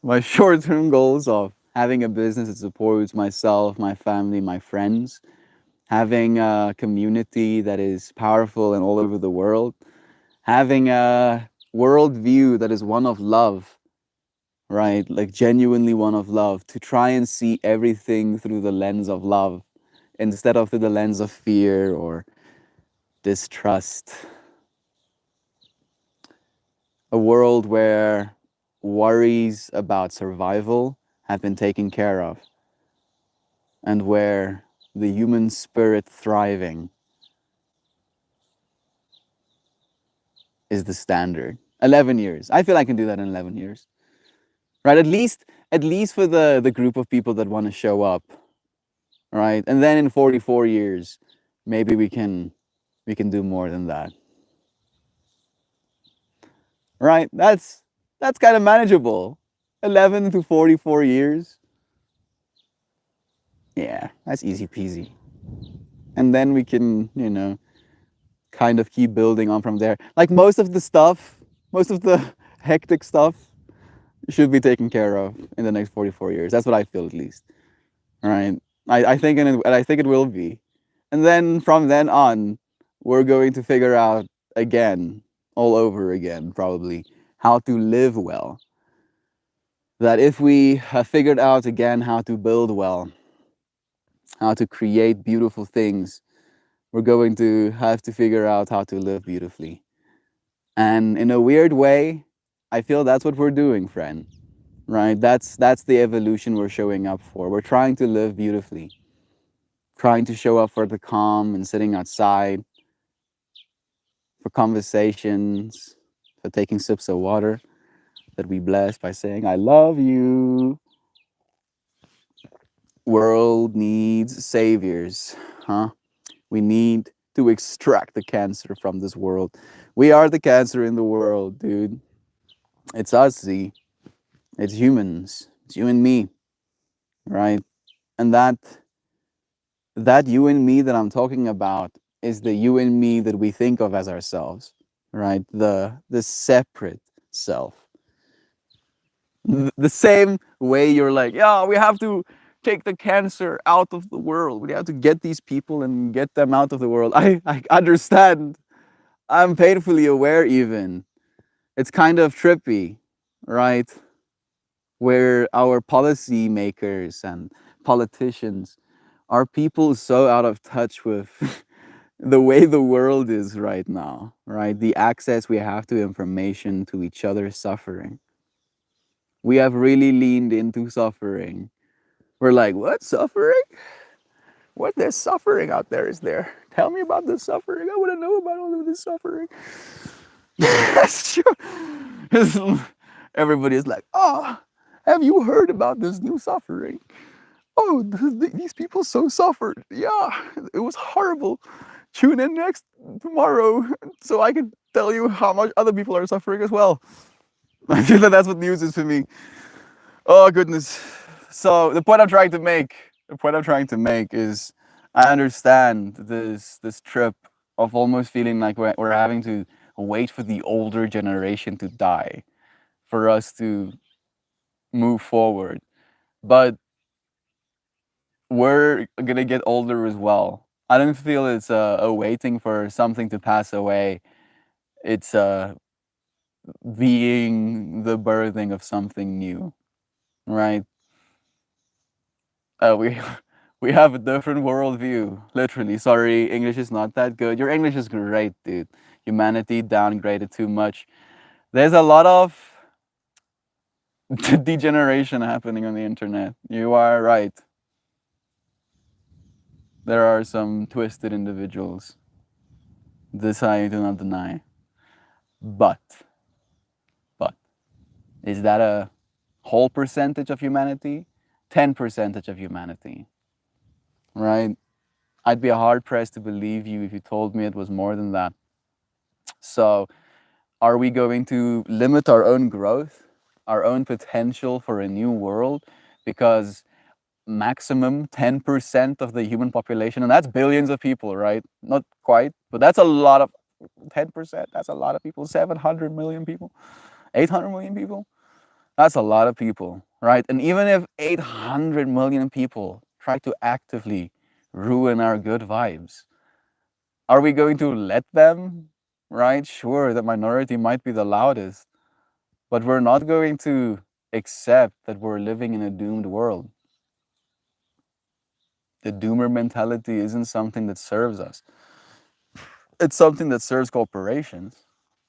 S1: my short-term goals of having a business that supports myself, my family, my friends, having a community that is powerful and all over the world, having a worldview that is one of love, right? Like genuinely one of love, to try and see everything through the lens of love instead of through the lens of fear or distrust. A world where worries about survival have been taken care of, and where the human spirit thriving is the standard. 11 years. I feel I can do that in 11 years. Right? At least for the group of people that want to show up. Right? And then in 44 years, maybe we can do more than that. Right? That's kind of manageable. 11 to 44 years. Yeah, that's easy peasy. and then we can, you know, kind of keep building on from there. Like most of the stuff, most of the hectic stuff should be taken care of in the next 44 years. That's what I feel, at least. All right. I think, and I think it will be. And then from then on, we're going to figure out again, all over again, probably, how to live well. That if we have figured out again how to build well, how to create beautiful things, we're going to have to figure out how to live beautifully. And in a weird way, I feel that's what we're doing, friend. Right? That's the evolution we're showing up for. We're trying to live beautifully, trying to show up for the calm and sitting outside, for conversations, for taking sips of water that we bless by saying, I love you. World needs saviors, huh? We need to extract the cancer from this world. We are the cancer in the world, dude. It's us, Z. It's humans. It's you and me, right? And that you and me that I'm talking about is the you and me that we think of as ourselves, right? The separate self. The same way you're like, yeah, we have to take the cancer out of the world. We have to get these people and get them out of the world. I understand. I'm painfully aware even. It's kind of trippy, right? Where our policy makers and politicians are people so out of touch with the way the world is right now, right? The access we have to information, to each other's suffering. We have really leaned into suffering. We're like, what suffering? What there's suffering out there is there? Tell me about the suffering. I want to know about all of this suffering. That's true. Everybody is like, oh, have you heard about this new suffering? Oh, these people so suffered. Yeah, it was horrible. Tune in next tomorrow so I can tell you how much other people are suffering as well. I feel that that's what news is for me. Oh goodness. So the point I'm trying to make is, I understand this trip of almost feeling like we're having to wait for the older generation to die for us to move forward. But we're gonna get older as well. I don't feel it's a waiting for something to pass away. It's being the birthing of something new, right? We we have a different worldview. Literally, sorry, English is not that good. Your English is great, dude. Humanity downgraded too much. There's a lot of degeneration happening on the internet. You are right. There are some twisted individuals. This I do not deny. But, but, is that a whole percentage of humanity? 10% of humanity, right? I'd be hard pressed to believe you if you told me it was more than that. So, are we going to limit our own growth, our own potential for a new world? Because maximum 10% of the human population, and that's billions of people, right? Not quite, but that's a lot of 10%. That's a lot of people. 700 million people, 800 million people. That's a lot of people, right? And even if 800 million people try to actively ruin our good vibes, are we going to let them, right? Sure, the minority might be the loudest, but we're not going to accept that we're living in a doomed world. The doomer mentality isn't something that serves us. It's something that serves corporations,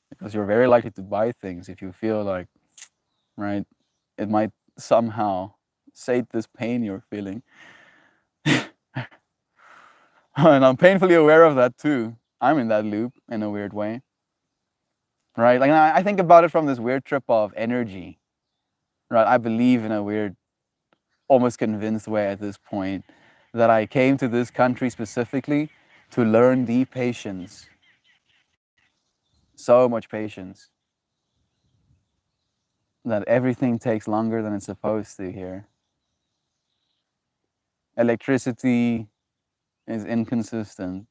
S1: because you're very likely to buy things if you feel like, right, it might somehow sate this pain you're feeling. And I'm painfully aware of that too. I'm in that loop in a weird way, right? Like I think about it from this weird trip of energy, right? I believe in a weird, almost convinced way at this point that I came to this country specifically to learn the patience. So much patience that everything takes longer than it's supposed to here. Electricity, is inconsistent,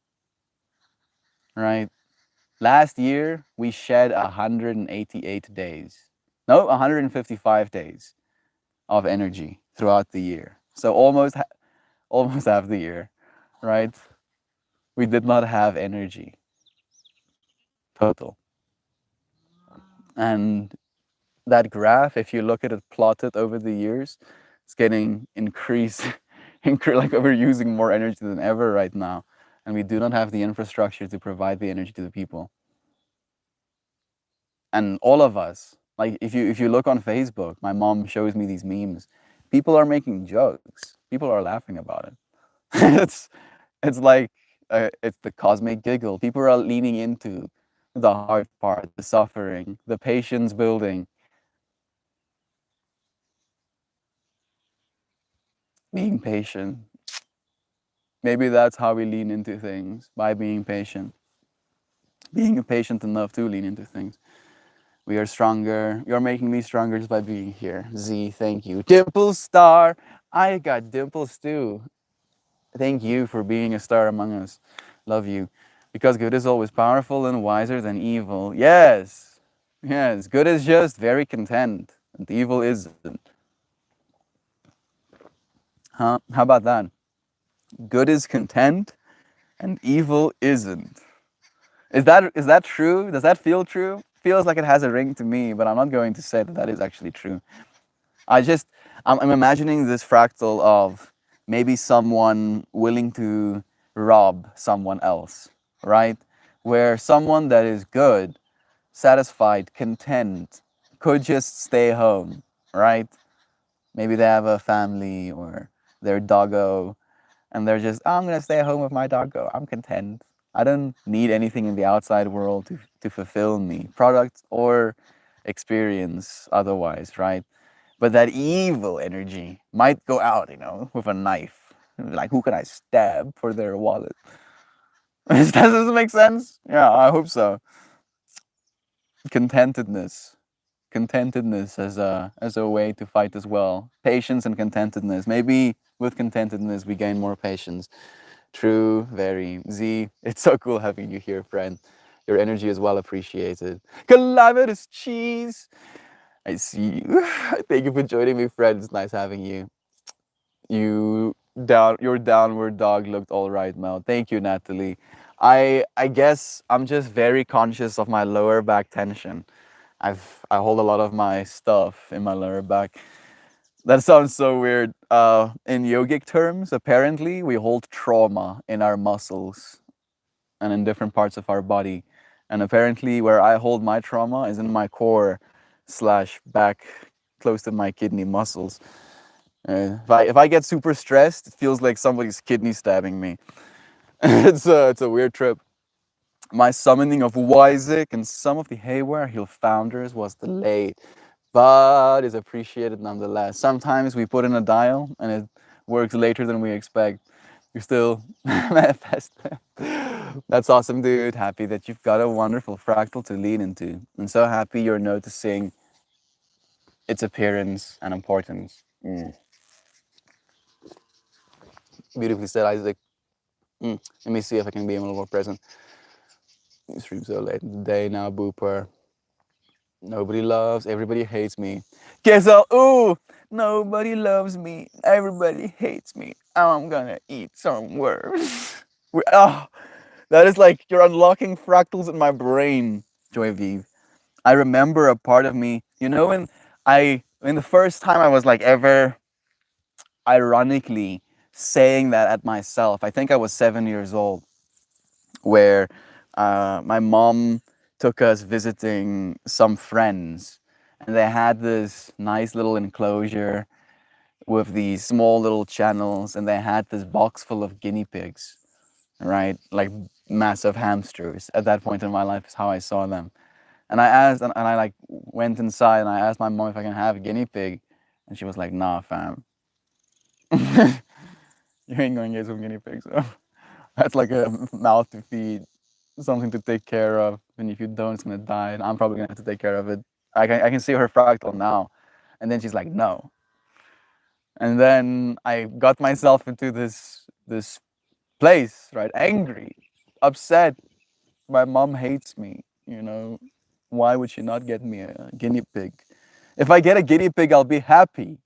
S1: right? Last year, we shed 188 days. No, 155 days of energy throughout the year. So almost half the year, right? We did not have energy total. And that graph, if you look at it plotted over the years, it's getting increased, like we're using more energy than ever right now. And we do not have the infrastructure to provide the energy to the people. And all of us, like if you look on Facebook, my mom shows me these memes. People are making jokes. People are laughing about it. it's it's like it's the cosmic giggle. People are leaning into the hard part, the suffering, the patience building, being patient. Maybe that's how we lean into things, by being patient. Being patient enough to lean into things. We are stronger. You're making me stronger just by being here. Z, thank you. Dimple Star. I got dimples too. Thank you for being a star among us. Love you. Because good is always powerful and wiser than evil. Yes. Yes. Good is just very content. And evil isn't. Huh? How about that? Good is content and evil isn't. Is that true? Does that feel true? Feels like it has a ring to me, but I'm not going to say that that is actually true. I just I'm imagining this fractal of maybe someone willing to rob someone else, right? Where someone that is good, satisfied, content, could just stay home, right? Maybe they have a family or their doggo, and they're just, "Oh, I'm gonna stay home with my doggo. I'm content. I don't need anything in the outside world to fulfill me, product or experience otherwise, right? But that evil energy might go out, with a knife. Like, who can I stab for their wallet? Does this make sense? Yeah, I hope so. Contentedness. Contentedness as a way to fight as well. Patience and contentedness. Maybe with contentedness we gain more patience. True, very. Z, it's so cool having you here, friend. Your energy is well appreciated. Calamitous cheese. I see you. Thank you for joining me, friend. It's nice having you. Your downward dog looked all right, Mel. Thank you, Natalie. I guess I'm just very conscious of my lower back tension. I hold a lot of my stuff in my lower back. That sounds so weird. In yogic terms, apparently we hold trauma in our muscles and in different parts of our body. And apparently where I hold my trauma is in my core slash back close to my kidney muscles. If I get super stressed, it feels like somebody's kidney stabbing me. It's a weird trip. My summoning of Wyzik and some of the Haywire Hill founders was delayed, but is appreciated nonetheless. Sometimes we put in a dial and it works later than we expect. You still manifest. That's awesome, dude. Happy that you've got a wonderful fractal to lean into. And so happy you're noticing its appearance and importance. Beautifully said, Isaac. Let me see if I can be a little more present. You stream so late in the day now, Booper. Nobody loves, everybody hates me. Guess I'll, ooh, nobody loves me, everybody hates me. I'm gonna eat some worms. Oh, that is like you're unlocking fractals in my brain, Joy Vive. I remember a part of me, when the first time I was like ever ironically saying that at myself, I think I was 7 years old, where my mom took us visiting some friends, and they had this nice little enclosure with these small little channels, and they had this box full of guinea pigs, right? Like massive hamsters. At that point in my life is how I saw them. And I asked, and I like went inside and I asked my mom if I can have a guinea pig, and she was like, "Nah, fam, you ain't gonna get some guinea pigs." So that's like a mouth to feed, something to take care of, and if you don't, it's gonna die, and I'm probably gonna have to take care of it. I can see her fractal now, and then she's like, "No," and then I got myself into this place, right? Angry, upset. My mom hates me, you know. Why would she not get me a guinea pig? If I get a guinea pig, I'll be happy.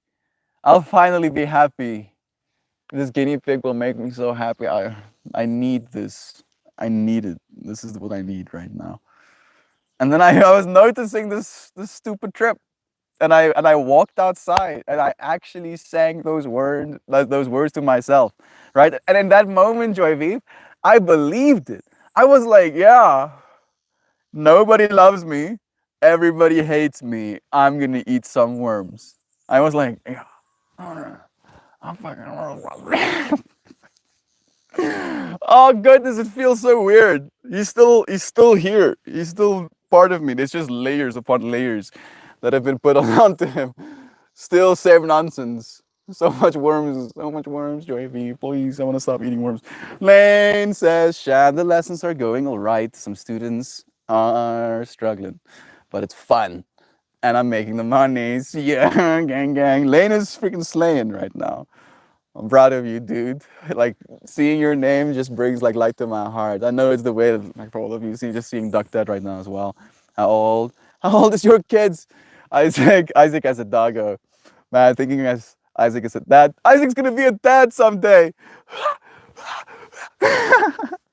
S1: I'll finally be happy. This guinea pig will make me so happy. I need this. I need it. This is what I need right now. And then I was noticing this stupid trip. And I walked outside and I actually sang those words to myself, right? And in that moment, Joy Vive, I believed it. I was like, yeah, nobody loves me, everybody hates me. I'm gonna eat some worms. I was like, yeah, I'm fucking. Oh goodness, it feels so weird. He's still here. He's still part of me. There's just layers upon layers that have been put onto him. Still same nonsense. So much worms, Joey. Please, I want to stop eating worms. Lane says, Shad, the lessons are going all right. Some students are struggling, but it's fun. And I'm making the money. Yeah, gang, gang. Lane is freaking slaying right now. I'm proud of you, dude. Like seeing your name just brings like light to my heart. I know it's the way that, like for all of you, see just seeing Duck Dad right now as well. How old? How old is your kids? Isaac as a doggo. Man, thinking as Isaac is a dad. Isaac's gonna be a dad someday.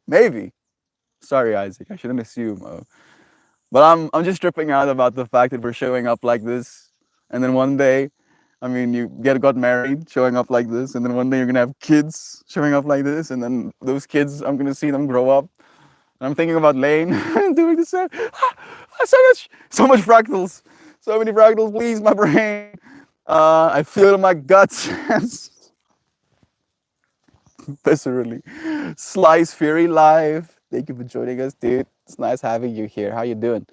S1: Maybe. Sorry, Isaac. I shouldn't assume. But I'm just tripping out about the fact that we're showing up like this, and then one day, I mean, you got married, showing up like this, and then one day you're gonna have kids showing up like this, and then those kids, I'm gonna see them grow up. And I'm thinking about Lane doing the same. So much fractals, so many fractals. Please, my brain. I feel it in my guts, viscerally. Slice Fury Live. Thank you for joining us, dude. It's nice having you here. How you doing?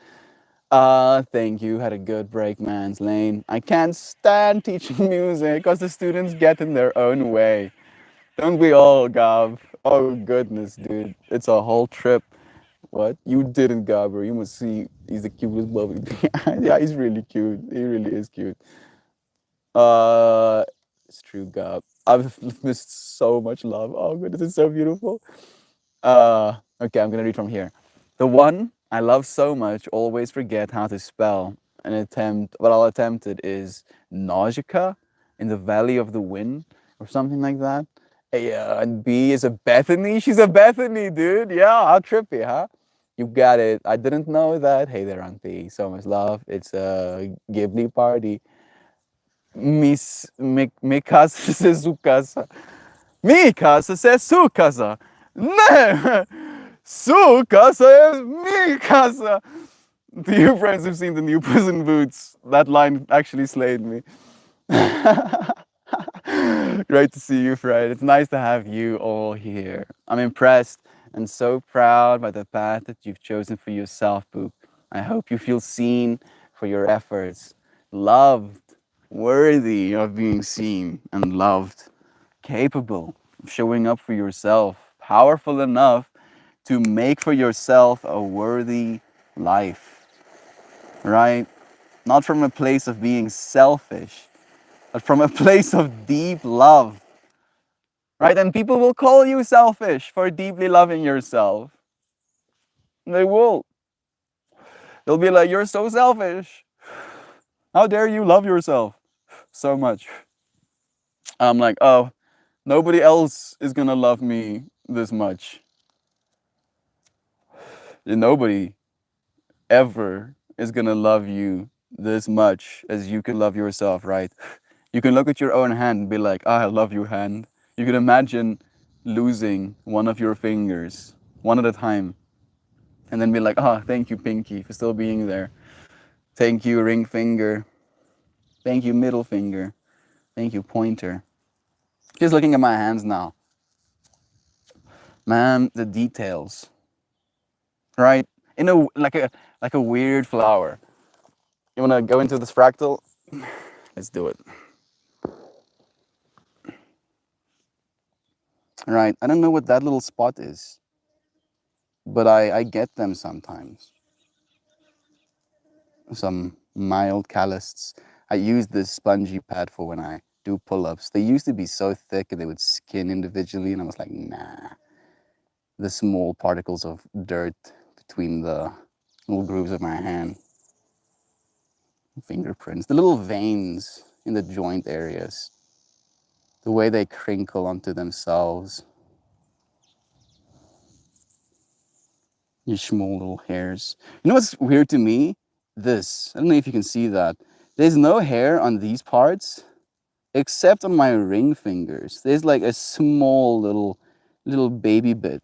S1: Thank you. Had a good break, man's lane. I can't stand teaching music because the students get in their own way. Don't we all, Gav? Oh goodness, dude. It's a whole trip. What? You didn't, Gabber. You must see he's the cutest bubbly. Yeah, he's really cute. He really is cute. Uh it's true, Gab. I've missed so much love. Oh goodness, it's so beautiful. Okay, I'm gonna read from here. The one I love so much, always forget how to spell. What I'll attempt it is Nausicaa in the Valley of the Wind or something like that. Yeah, and B is a Bethany. She's a Bethany, dude. Yeah, how trippy, huh? You got it. I didn't know that. Hey there, Auntie. So much love. It's a Ghibli party. Mikasa Sezukasa. Mikasa Sezukasa. No! Su casa is mi casa. To you friends who've seen the new Puss in Boots, that line actually slayed me. Great to see you, Fred. It's nice to have you all here. I'm impressed and so proud by the path that you've chosen for yourself, Boop. I hope you feel seen for your efforts, loved, worthy of being seen and loved, capable of showing up for yourself, powerful enough to make for yourself a worthy life, right? Not from a place of being selfish, but from a place of deep love, right? And people will call you selfish for deeply loving yourself. They will. They'll be like, you're so selfish. How dare you love yourself so much? I'm like, oh, nobody else is gonna love me this much. Nobody ever is gonna love you this much as you can love yourself, right? You can look at your own hand and be like, ah, I love your hand. You can imagine losing one of your fingers, one at a time, and then be like, ah, thank you, pinky, for still being there. Thank you, ring finger. Thank you, middle finger. Thank you, pointer. Just looking at my hands now. Man, the details, right? In a like a weird flower. You wanna go into this fractal? Let's do it. Right. I don't know what that little spot is, but I get them sometimes. Some mild calluses. I use this spongy pad for when I do pull-ups. They used to be so thick and they would skin individually, and I was like, nah. the small particles of dirt between the little grooves of my hand, fingerprints, the little veins in the joint areas, the way they crinkle onto themselves, these small little hairs. You know what's weird to me? This. I don't know if you can see that. There's no hair on these parts except on my ring fingers. There's like a small little baby bit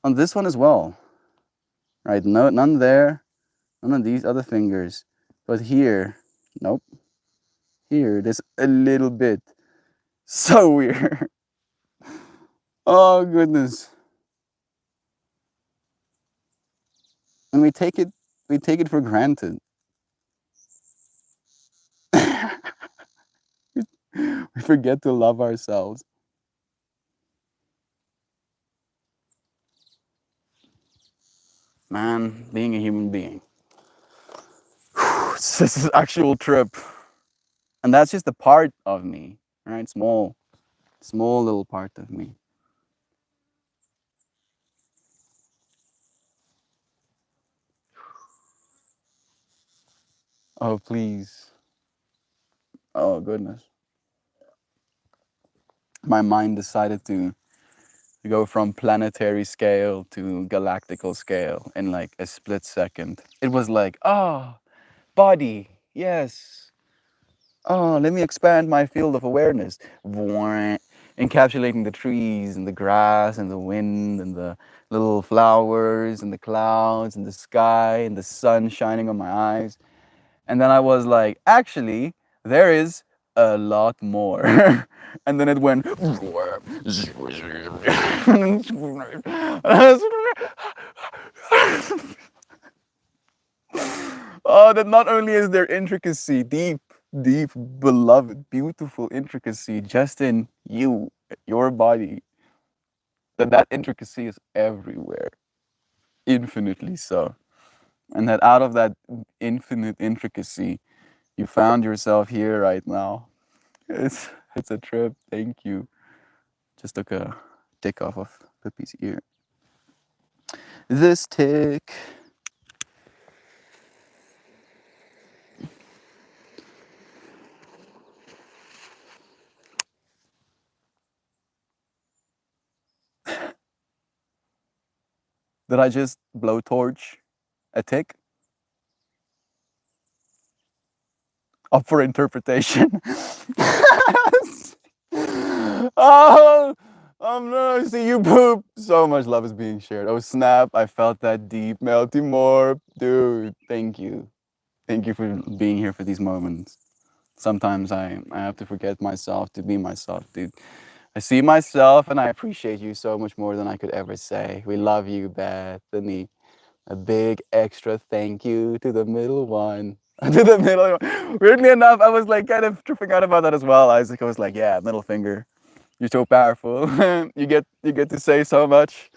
S1: on this one as well. Right? No, none there, none on these other fingers. But here, nope. Here, there's a little bit. So weird. Oh goodness. And we take it for granted. We forget to love ourselves. Man, being a human being. This is actual trip. And that's just a part of me, right? Small little part of me. Oh, please. Oh, goodness. My mind decided to go from planetary scale to galactical scale in like a split second. It was like, oh, body, yes. Oh, let me expand my field of awareness. Encapsulating the trees and the grass and the wind and the little flowers and the clouds and the sky and the sun shining on my eyes. And then I was like, actually, there is a lot more. And then it went. Oh, that not only is there intricacy, deep, beloved, beautiful intricacy just in you, your body, that intricacy is everywhere, infinitely so. And that out of that infinite intricacy, you found yourself here right now. It's a trip. Thank you. Just took a tick off of Pippi's ear. This tick. Did I just blowtorch a tick? Up for interpretation. Oh, no, see you poop. So much love is being shared. Oh snap! I felt that deep, melty more, dude. Thank you. Thank you for being here for these moments. Sometimes I have to forget myself to be myself, dude. I see myself and I appreciate you so much more than I could ever say. We love you, Bethany. A big extra thank you to the middle one. To the middle one. Weirdly enough, I was like kind of tripping out about that as well. Isaac was like, yeah, middle finger. You're so powerful. you get to say so much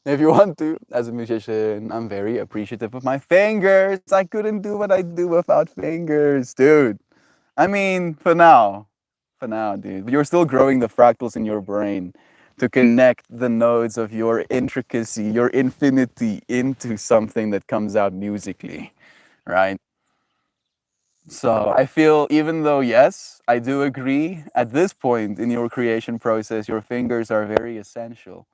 S1: if you want to. As a musician, I'm very appreciative of my fingers. I couldn't do what I do without fingers, dude. I mean, for now, dude. But you're still growing the fractals in your brain to connect the nodes of your intricacy, your infinity into something that comes out musically, right? So I feel, even though, yes, I do agree, at this point in your creation process, your fingers are very essential.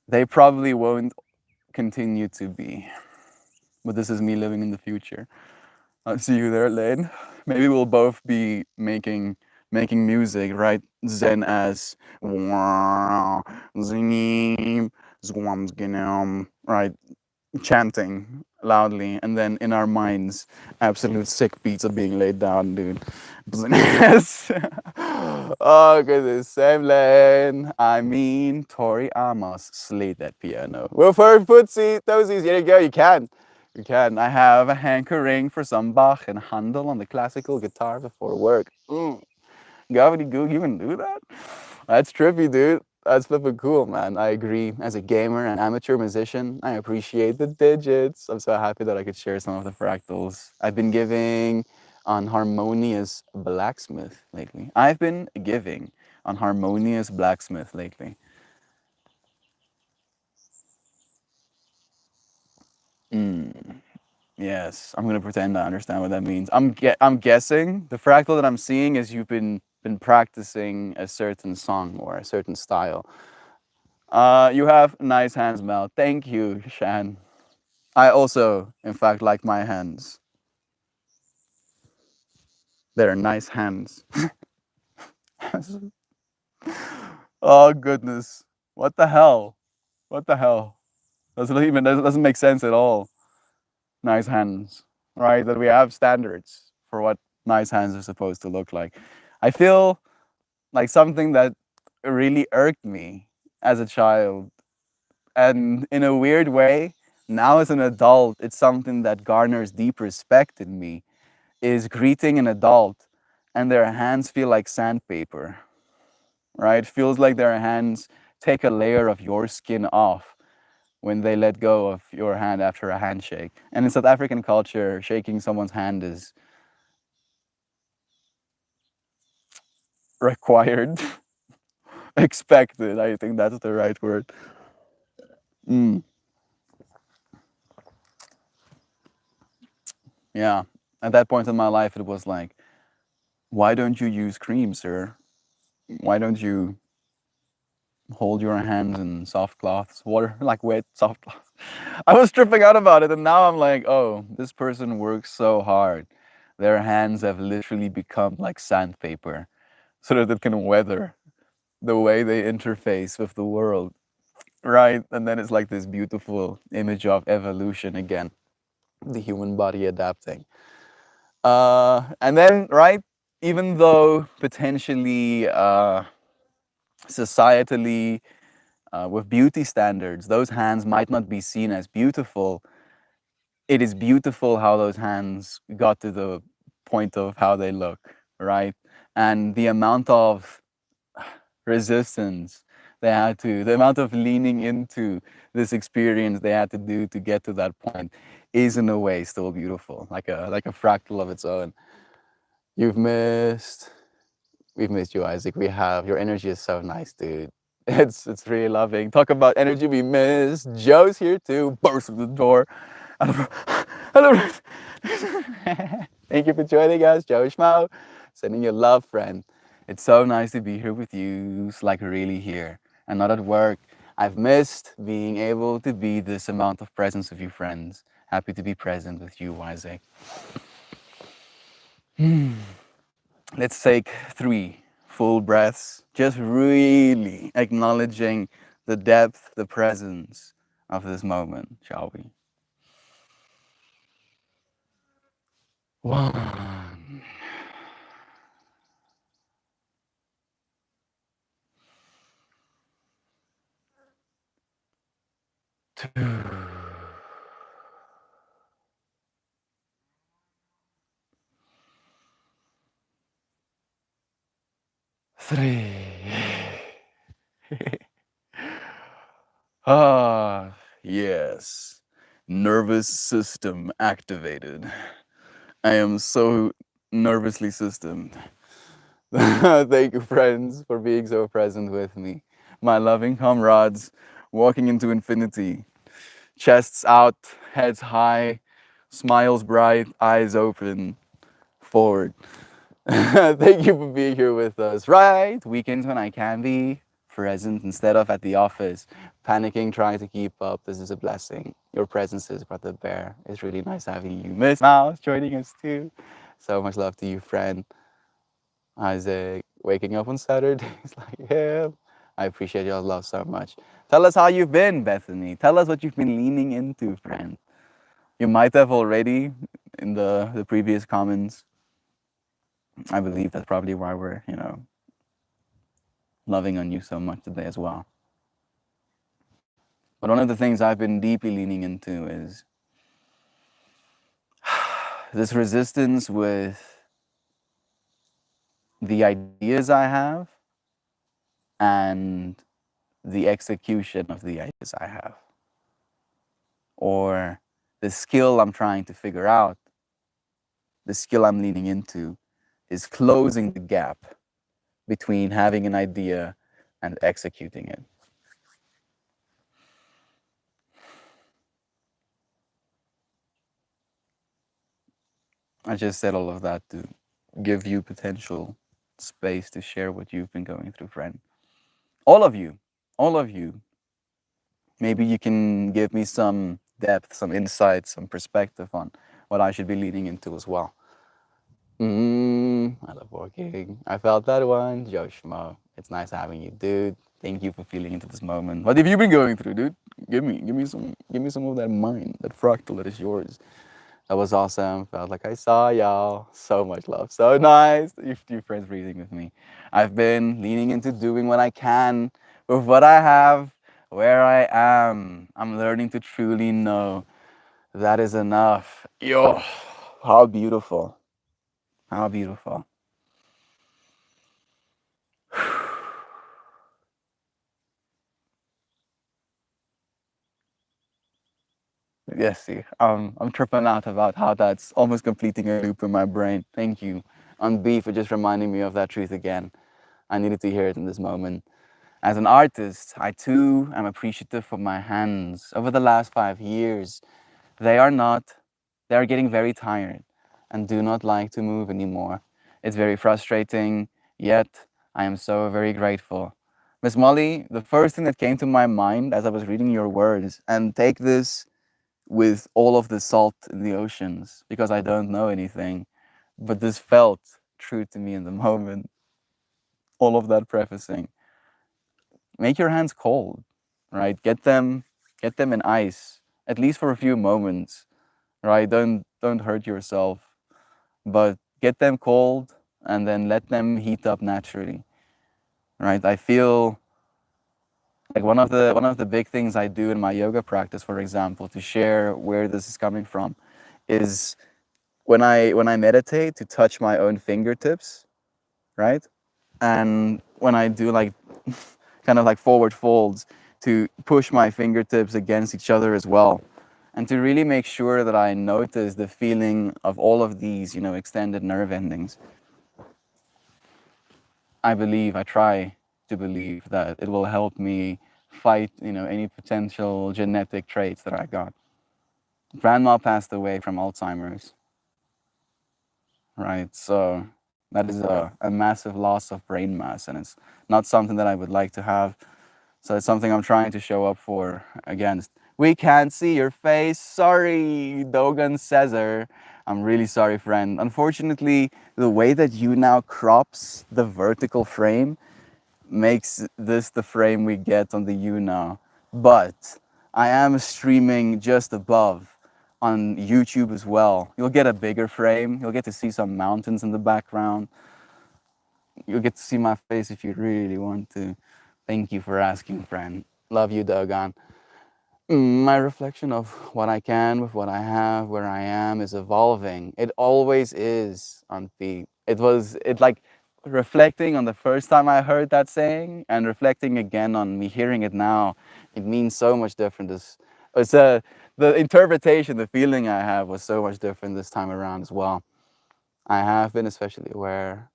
S1: They probably won't continue to be. But this is me living in the future. I'll see you there, Lane. Maybe we'll both be making music, right? Zen as right, chanting loudly, and then in our minds, absolute sick beats are being laid down, dude. Yes. Oh goodness, same lane. I mean, Tori Amos slayed that piano. Woofer, footsie, toesies. Here you go. You can. You can. I have a hankering for some Bach and Handel on the classical guitar before work. Gravity Goog, you can do that? That's trippy, dude. That's flipping cool, man. I agree. As a gamer and amateur musician, I appreciate the digits. I'm so happy that I could share some of the fractals. I've been giving on Harmonious Blacksmith lately. I've been giving on Harmonious Blacksmith lately. Mm, yes, I'm gonna pretend I understand what that means. I'm guessing the fractal that I'm seeing is you've been practicing a certain song or a certain style. You have nice hands, Mel. Thank you, Shan. I also, in fact, like my hands. They're nice hands. Oh goodness. What the hell? What the hell? Doesn't make sense at all. Nice hands, right? That we have standards for what nice hands are supposed to look like. I feel like something that really irked me as a child, and in a weird way, now as an adult, it's something that garners deep respect in me. Is greeting an adult, and their hands feel like sandpaper, right? Feels like their hands take a layer of your skin off when they let go of your hand after a handshake. And in South African culture, shaking someone's hand is required, expected. I think that's the right word. Mm, yeah. At that point in my life, it was like, why don't you use cream, sir? Why don't you hold your hands in soft cloths, water, like wet, soft cloths? I was tripping out about it, and now I'm like, oh, this person works so hard. Their hands have literally become like sandpaper so that it can weather the way they interface with the world, right? And then it's like this beautiful image of evolution again, the human body adapting. And then, right, even though potentially societally, with beauty standards, those hands might not be seen as beautiful. It is beautiful how those hands got to the point of how they look, right? And the amount of resistance they had to, the amount of leaning into this experience they had to do to get to that point is in a way still beautiful, like a fractal of its own. You've missed, we've missed you, Isaac. We have. Your energy is so nice, dude. It's really loving. Talk about energy we miss. Joe's here too. Burst through the door. Hello. Hello. Thank you for joining us, Joe Schmo. Sending you love, friend. It's so nice to be here with you. It's like really here and not at work. I've missed being able to be this amount of presence with you, friends. Happy to be present with you, Isaac. Let's take 3 full breaths, just really acknowledging the depth, the presence of this moment, shall we? 1, 2, 3. Ah, yes. Nervous system activated. I am so nervously systemed. Thank you, friends, for being so present with me. My loving comrades, walking into infinity. Chests out, heads high, smiles bright, eyes open, forward. Thank you for being here with us. Right, weekends when I can be present instead of at the office, panicking, trying to keep up. This is a blessing. Your presence is Brother Bear. It's really nice having you. Miss Mouse joining us too. So much love to you, friend. Isaac, waking up on Saturdays like him. I appreciate your love so much. Tell us how you've been, Bethany. Tell us what you've been leaning into, friend. You might have already in the previous comments. I believe that's probably why we're, loving on you so much today as well. But one of the things I've been deeply leaning into is this resistance with the ideas I have and the execution of the ideas I have, or the skill I'm trying to figure out, the skill I'm leaning into is closing the gap between having an idea and executing it. I just said all of that to give you potential space to share what you've been going through, friend. All of you, all of you. Maybe you can give me some depth, some insight, some perspective on what I should be leaning into as well. I love working. I felt that one. Joe Schmo. It's nice having you, dude. Thank you for feeling into this moment. What have you been going through, dude? Give me some of that mind, that fractal that is yours. That was awesome. Felt like I saw y'all. So much love. So nice. You friends breathing with me. I've been leaning into doing what I can with what I have, where I am. I'm learning to truly know that is enough. Yo, how beautiful. How beautiful. Yes, see, I'm tripping out about how that's almost completing a loop in my brain. Thank you, on B, for just reminding me of that truth again. I needed to hear it in this moment. As an artist, I too am appreciative of my hands. Over the last 5 years, they are not, they are getting very tired and do not like to move anymore. It's very frustrating, yet I am so very grateful. Miss Molly, the first thing that came to my mind as I was reading your words, and take this with all of the salt in the oceans because I don't know anything, but this felt true to me in the moment. All of that prefacing. Make your hands cold, right? Get them in ice, at least for a few moments, right? Don't hurt yourself, but get them cold and then let them heat up naturally, right? I feel like one of the big things I do in my yoga practice, for example, to share where this is coming from, is when I meditate to touch my own fingertips, right? And when I do like kind of like forward folds to push my fingertips against each other as well. And to really make sure that I notice the feeling of all of these, extended nerve endings. I try to believe that it will help me fight, any potential genetic traits that I got. Grandma passed away from Alzheimer's, right? So that is a massive loss of brain mass, and it's not something that I would like to have. So it's something I'm trying to show up for against. We can't see your face. Sorry, Dogan Caesar. I'm really sorry, friend. Unfortunately, the way that you now crops the vertical frame makes this the frame we get on the U now. But I am streaming just above on YouTube as well. You'll get a bigger frame. You'll get to see some mountains in the background. You'll get to see my face if you really want to. Thank you for asking, friend. Love you, Dogan. My reflection of what I can with what I have, where I am, is evolving. It always is, on feet. It like reflecting on the first time I heard that saying and reflecting again on me hearing it now. It means so much different. The interpretation, the feeling I have was so much different this time around as well. I have been especially aware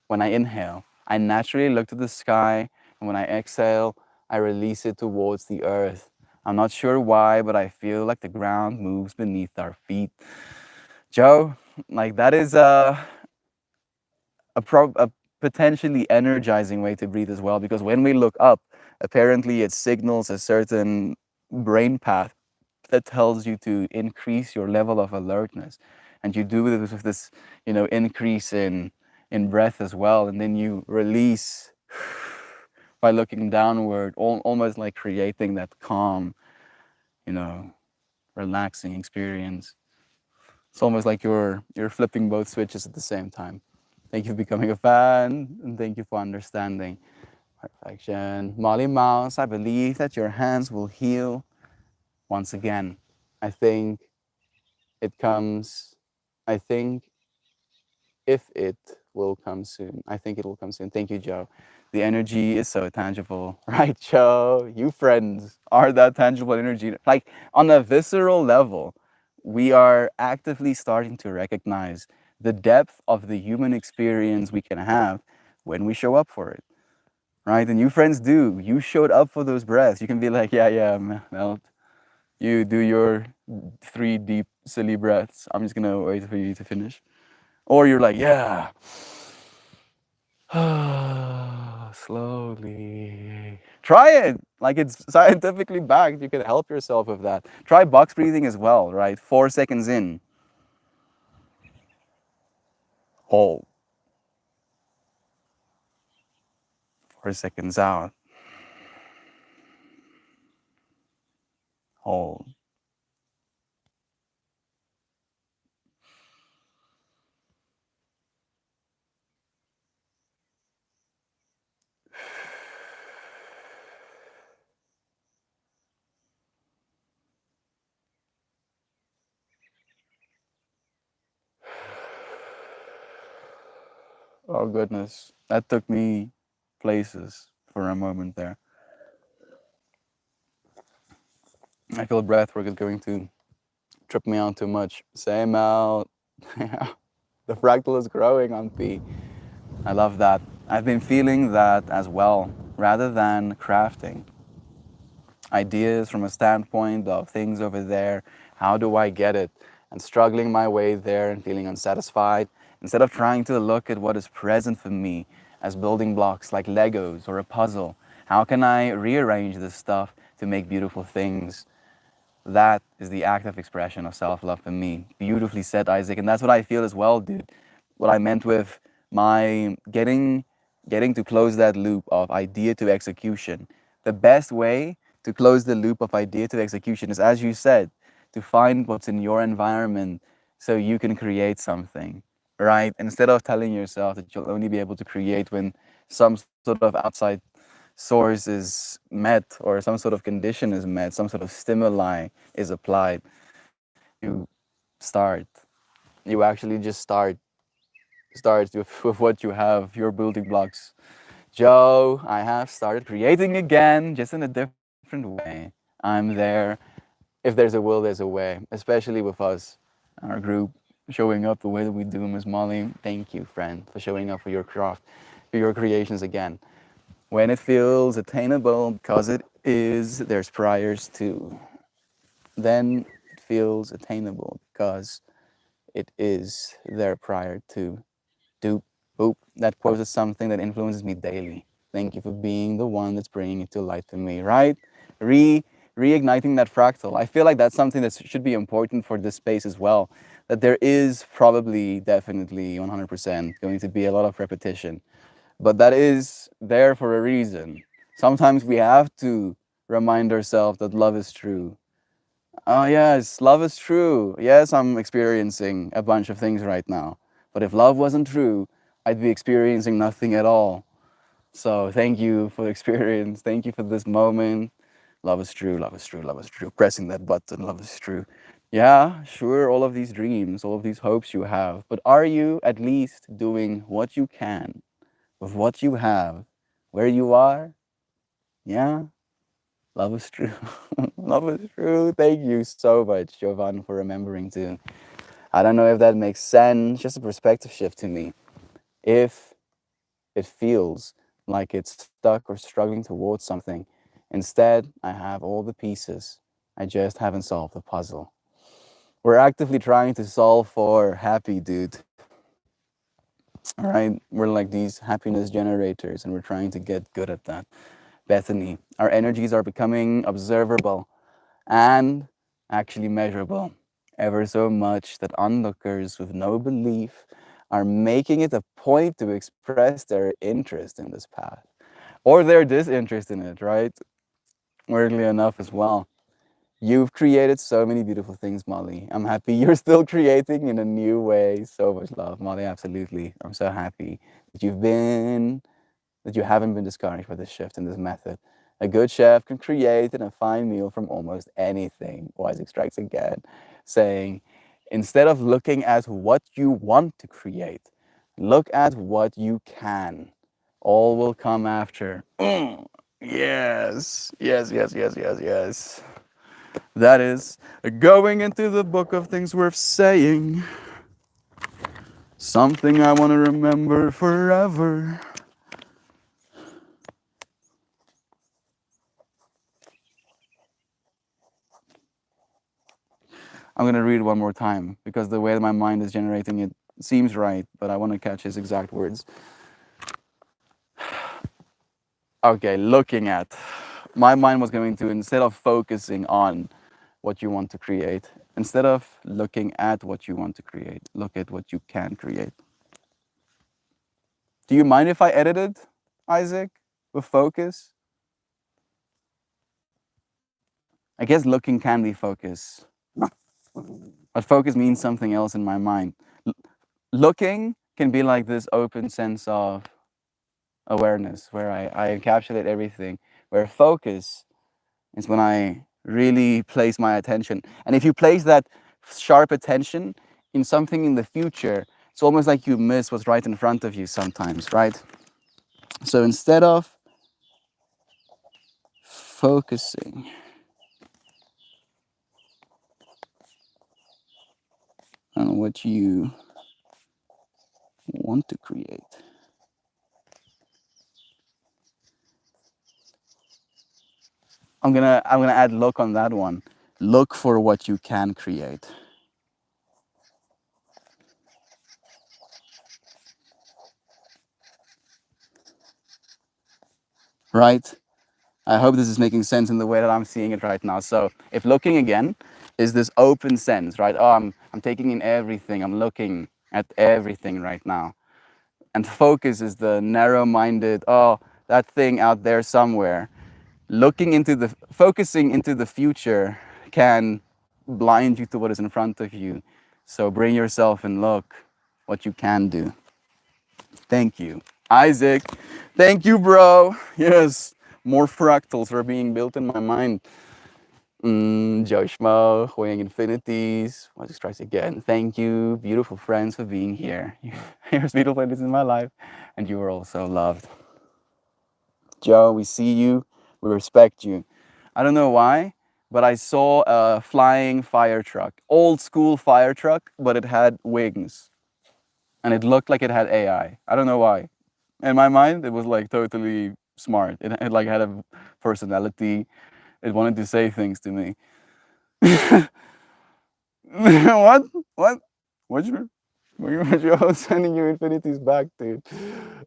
S1: when I inhale. I naturally look to the sky, and when I exhale, I release it towards the earth. I'm not sure why, but I feel like the ground moves beneath our feet. Joe, like that is a potentially energizing way to breathe as well, because when we look up, apparently it signals a certain brain path that tells you to increase your level of alertness. And you do this with this, increase in breath as well. And then you release by looking downward, almost like creating that calm, you know, relaxing experience. It's almost like you're flipping both switches at the same time. Thank you for becoming a fan, and thank you for understanding. Perfection. Molly Mouse, I believe that your hands will heal once again. I think it comes, I think if it will come soon. I think it will come soon. Thank you, Joe. The energy is so tangible, right, Joe? You friends are that tangible energy. Like on a visceral level, we are actively starting to recognize the depth of the human experience we can have when we show up for it, right? And you friends do. You showed up for those breaths. You can be like, yeah, Mel, you do your 3 deep, silly breaths. I'm just gonna wait for you to finish. Or you're like, yeah, slowly. Try it. Like it's scientifically backed. You can help yourself with that. Try box breathing as well, right? 4 seconds in, hold. 4 seconds out, hold. Oh goodness, that took me places for a moment there. I feel breath work is going to trip me out too much. Same out. The fractal is growing on P. I love that. I've been feeling that as well, rather than crafting ideas from a standpoint of things over there. How do I get it? And struggling my way there and feeling unsatisfied. Instead of trying to look at what is present for me as building blocks like Legos or a puzzle, how can I rearrange this stuff to make beautiful things? That is the active expression of self-love for me. Beautifully said, Isaac. And that's what I feel as well, dude. What I meant with my getting to close that loop of idea to execution. The best way to close the loop of idea to execution is, as you said, to find what's in your environment so you can create something, right? Instead of telling yourself that you'll only be able to create when some sort of outside source is met or some sort of condition is met, some sort of stimuli is applied, you start. You actually just start with what you have, your building blocks. Joe, I have started creating again, just in a different way. I'm there. If there's a will, there's a way, especially with us, our group, showing up the way that we do, Miss Molly. Thank you, friend, for showing up for your craft, for your creations again. When it feels attainable, because it is, there's priors too. Then it feels attainable because it is there prior to. Doop, boop. That quote is something that influences me daily. Thank you for being the one that's bringing it to light for me, right? Re Reigniting that fractal. I feel like that's something that should be important for this space as well. That there is probably, definitely, 100% going to be a lot of repetition, but that is there for a reason. Sometimes we have to remind ourselves that love is true. Oh, yes, love is true. Yes, I'm experiencing a bunch of things right now. But if love wasn't true, I'd be experiencing nothing at all. So thank you for the experience. Thank you for this moment. Love is true, love is true, love is true. Pressing that button, love is true. Yeah, sure, all of these dreams, all of these hopes you have. But are you at least doing what you can with what you have, where you are? Yeah, love is true. Love is true. Thank you so much, Jovan, for remembering to. I don't know if that makes sense, just a perspective shift to me. If it feels like it's stuck or struggling towards something, instead, I have all the pieces. I just haven't solved the puzzle. We're actively trying to solve for happy, dude. All right, we're like these happiness generators, and we're trying to get good at that. Bethany, our energies are becoming observable and actually measurable, ever so much that onlookers with no belief are making it a point to express their interest in this path or their disinterest in it, right? Weirdly enough, as well. You've created so many beautiful things, Molly. I'm happy you're still creating in a new way. So much love, Molly. Absolutely. I'm so happy that you haven't been discouraged by this shift in this method. A good chef can create a fine meal from almost anything. Wise extracts again, saying, instead of looking at what you want to create, look at what you can. All will come after. Yes, yes, yes, yes, yes, yes. That is going into the book of things worth saying. Something I want to remember forever. I'm going to read it one more time because the way that my mind is generating it seems right, but I want to catch his exact words. Okay, looking at. My mind was going to, instead of focusing on what you want to create, instead of looking at what you want to create, look at what you can create. Do you mind if I edited, Isaac, with focus? I guess looking can be focus, but focus means something else in my mind. Looking can be like this open sense of awareness where I encapsulate everything, where focus is when I really place my attention. And if you place that sharp attention in something in the future, it's almost like you miss what's right in front of you sometimes, right? So instead of focusing on what you want to create, I'm gonna add look on that one. Look for what you can create. Right? I hope this is making sense in the way that I'm seeing it right now. So if looking again is this open sense, right? Oh, I'm taking in everything. I'm looking at everything right now. And focus is the narrow-minded, oh, that thing out there somewhere. Focusing into the future can blind you to what is in front of you. So bring yourself and look what you can do. Thank you. Isaac, thank you, bro. Yes, more fractals are being built in my mind. Joe Schmo, Hoying Infinities. I'll just try again. Thank you, beautiful friends, for being here. Here's beautiful ladies in my life, and you are also loved. Joe, we see you, we respect you. I don't know why, but I saw a flying fire truck, old school fire truck, but it had wings, and it looked like it had AI. I don't know why. In my mind, it was like totally smart. It like had a personality. It wanted to say things to me. What? What? What's your host sending you infinities back, dude?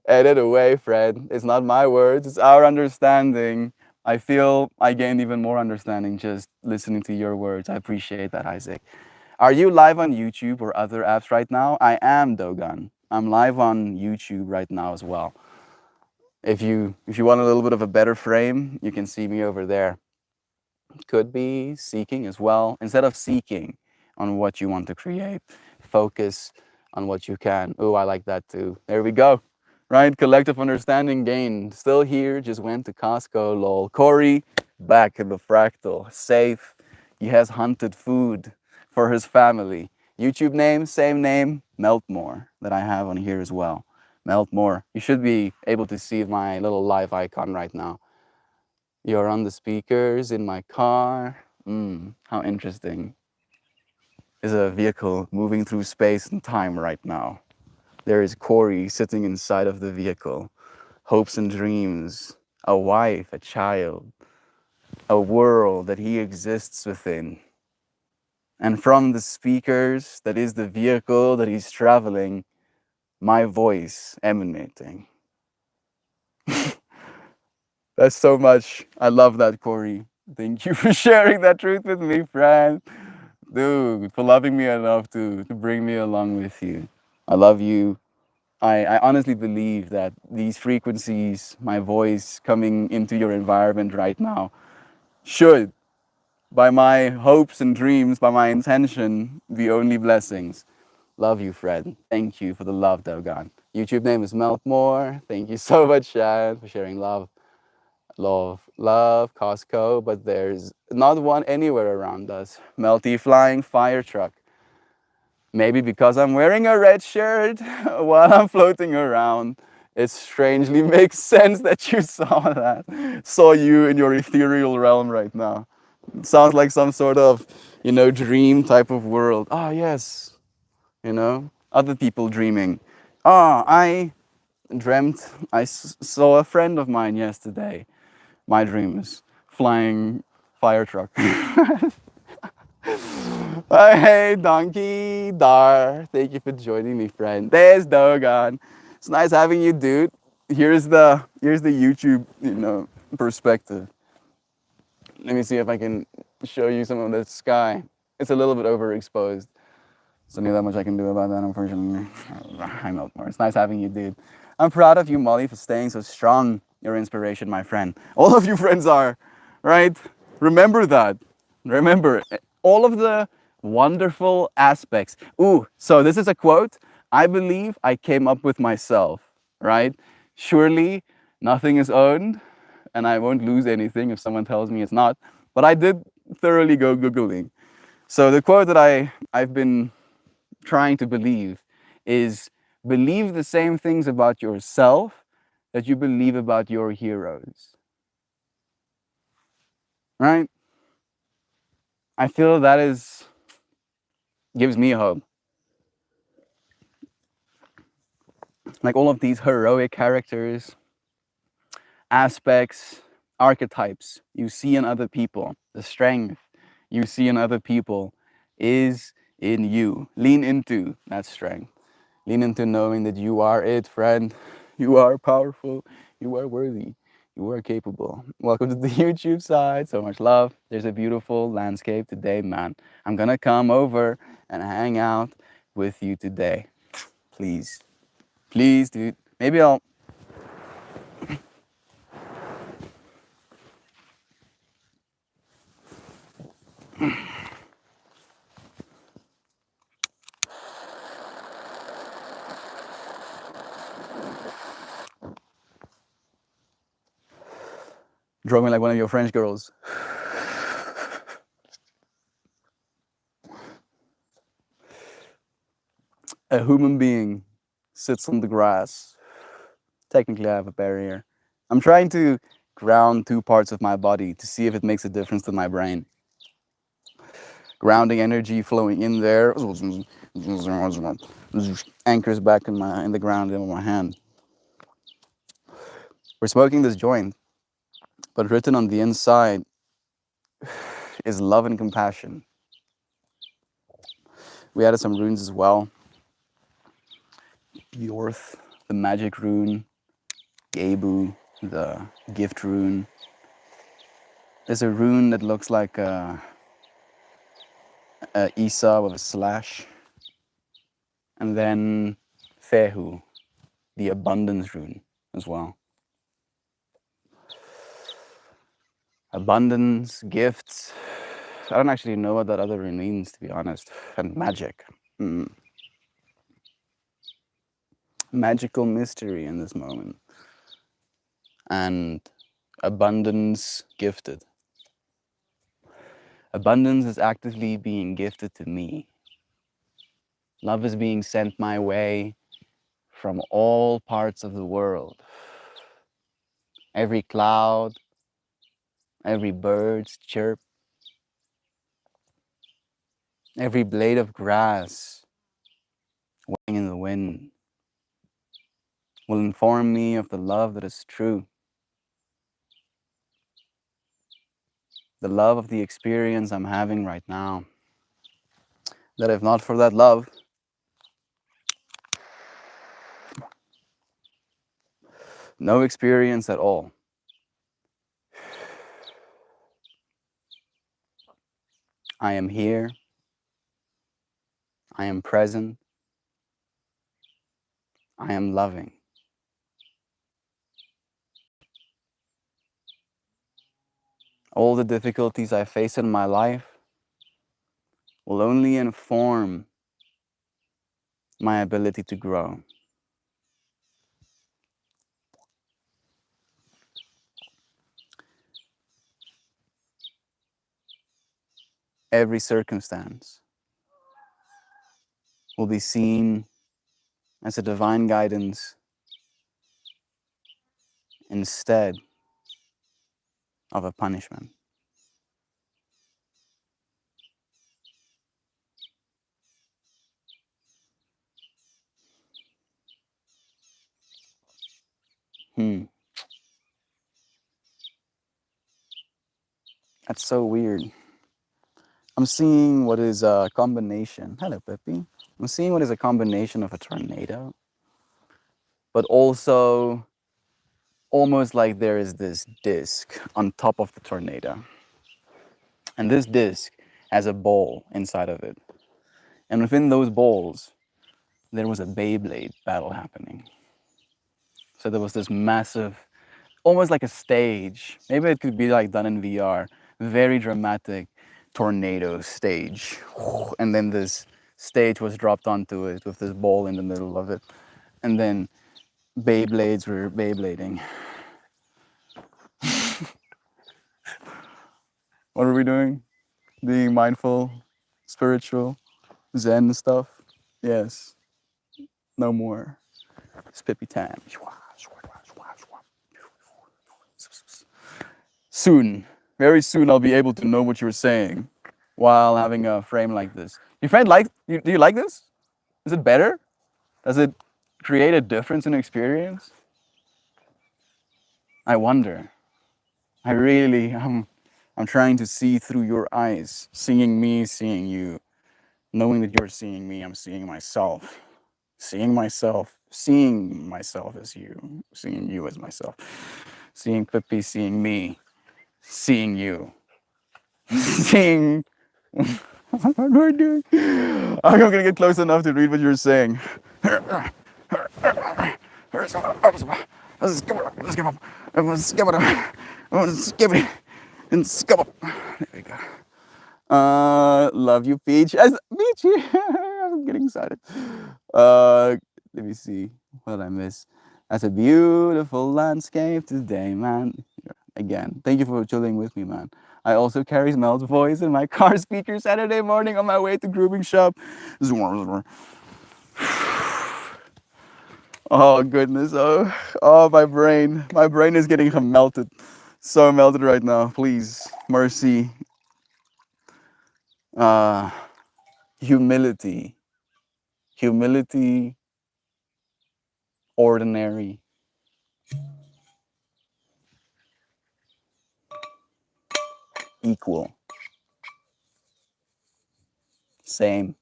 S1: Edit away, Fred. It's not my words, it's our understanding. I feel I gained even more understanding just listening to your words. I appreciate that, Isaac. Are you live on YouTube or other apps right now? I am, Dogan. I'm live on YouTube right now as well. If you want a little bit of a better frame, you can see me over there. Could be seeking as well. Instead of seeking on what you want to create, focus on what you can. Oh, I like that too. There we go. Right? Collective understanding gained. Still here, just went to Costco, lol. Corey, back in the fractal. Safe. He has hunted food for his family. YouTube name, same name, Meltmore, that I have on here as well. Meltmore. You should be able to see my little live icon right now. You're on the speakers in my car. How interesting. Is a vehicle moving through space and time right now. There is Corey sitting inside of the vehicle. Hopes and dreams, a wife, a child, a world that he exists within. And from the speakers, that is the vehicle that he's traveling, my voice emanating. That's so much. I love that, Corey. Thank you for sharing that truth with me, friend. Dude, for loving me enough to bring me along with you. I love you. I honestly believe that these frequencies, my voice coming into your environment right now, should, by my hopes and dreams, by my intention, be only blessings. Love you, Fred. Thank you for the love, Dogan. YouTube name is Meltmore. Thank you so much, Shad, for sharing love. Love, Costco, but there's not one anywhere around us. Melty flying fire truck. Maybe because I'm wearing a red shirt while I'm floating around, it strangely makes sense that you saw that. Saw you in your ethereal realm right now. It sounds like some sort of, dream type of world. Ah, yes. Other people dreaming. I dreamt, saw a friend of mine yesterday. My dreams, flying fire truck. Hey, Donkey Dar. Thank you for joining me, friend. There's Dogon. It's nice having you, dude. Here's the YouTube, perspective. Let me see if I can show you some of the sky. It's a little bit overexposed. There's only that much I can do about that, unfortunately. I know more. It's nice having you, dude. I'm proud of you, Molly, for staying so strong. Your inspiration, my friend. All of you friends are, right? Remember that. Remember all of the wonderful aspects. Ooh, so this is a quote I believe I came up with myself, right? Surely nothing is owned, and I won't lose anything if someone tells me it's not. But I did thoroughly go Googling. So the quote that I've been trying to believe is believe the same things about yourself that you believe about your heroes. Right? I feel that is gives me hope. Like all of these heroic characters, aspects, archetypes you see in other people, the strength you see in other people is in you. Lean into that strength. Lean into knowing that you are it, friend. You are powerful. You are worthy. You are capable. Welcome to the YouTube side. So much love. There's a beautiful landscape today, man. I'm gonna come over and hang out with you today. Please. Please, dude. Maybe I'll draw me like one of your French girls. A human being sits on the grass. Technically, I have a barrier. I'm trying to ground two parts of my body to see if it makes a difference to my brain. Grounding energy flowing in there, anchors back in the ground in my hand. We're smoking this joint, but written on the inside is love and compassion. We added some runes as well. Yorth, the magic rune, Gabu, the gift rune. There's a rune that looks like a Isa with a slash. And then Fehu, the abundance rune as well. Abundance, gifts. I don't actually know what that other rune means, to be honest. And magic. Magical mystery in this moment. And abundance gifted. Abundance is actively being gifted to me. Love is being sent my way from all parts of the world. Every cloud, every bird's chirp, every blade of grass waving in the wind will inform me of the love that is true. The love of the experience I'm having right now. That if not for that love, no experience at all. I am here. I am present. I am loving. All the difficulties I face in my life will only inform my ability to grow. Every circumstance will be seen as a divine guidance instead of a punishment. That's so weird. I'm seeing what is a combination. Hello, Peppy. I'm seeing what is a combination of a tornado, but also almost like there is this disc on top of the tornado. And this disc has a ball inside of it. And within those balls, there was a Beyblade battle happening. So there was this massive, almost like a stage. Maybe it could be like done in VR. Very dramatic tornado stage. And then this stage was dropped onto it with this ball in the middle of it. And then Beyblades were Beyblading. What are we doing? Being mindful, spiritual, Zen stuff? Yes. No more. It's Pippy time. Soon, very soon, I'll be able to know what you're saying while having a frame like this. Your friend like? Do you like this? Is it better? Does it create a difference in experience? I wonder. I really, I'm trying to see through your eyes, seeing me, seeing you, knowing that you're seeing me. I'm seeing myself, seeing myself, seeing myself as you, seeing you as myself, seeing Pippi, seeing me, seeing you, seeing. What am I doing? I'm gonna get close enough to read what you're saying. There we go. Love you, Peach. As Peach, I'm getting excited. Let me see. What did I miss? That's a beautiful landscape today, man. Again, thank you for chilling with me, man. I also carry Mel's voice in my car speaker Saturday morning on my way to grooming shop. Oh goodness! Oh, my brain is getting melted, so melted right now. Please, mercy, uh, humility, humility, ordinary, equal, same,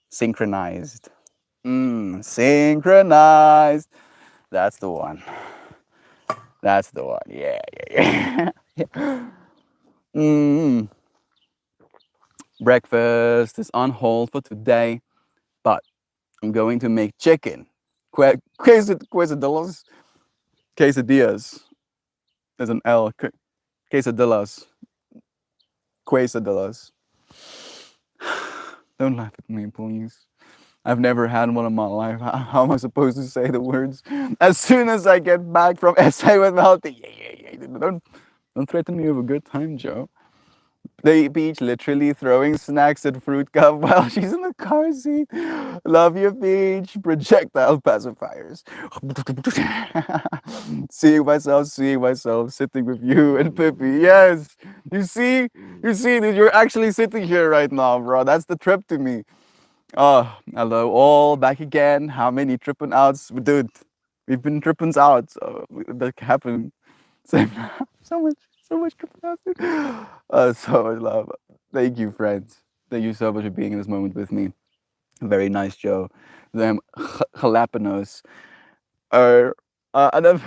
S1: synchronized. Synchronized. That's the one. That's the one. Yeah, yeah, yeah. mm. Breakfast is on hold for today, but I'm going to make chicken. Quesadillas. Quesadillas. There's an L. Quesadillas. Quesadillas. Don't laugh at me, please. I've never had one in my life. How am I supposed to say the words? As soon as I get back from SA with Melty. Yeah. Don't threaten me with a good time, Joe. The Peach literally throwing snacks at Fruit Cup while she's in the car seat. Love you, Peach. Projectile pacifiers. Seeing myself sitting with you and Pippi. Yes. You see that you're actually sitting here right now, bro. That's the trip to me. Oh, hello all back again. How many tripping outs? Dude, we've been tripping out. So that happened. Same. So much tripping outs. So much love. Thank you, friends. Thank you so much for being in this moment with me. Very nice, Joe. Them jalapenos are and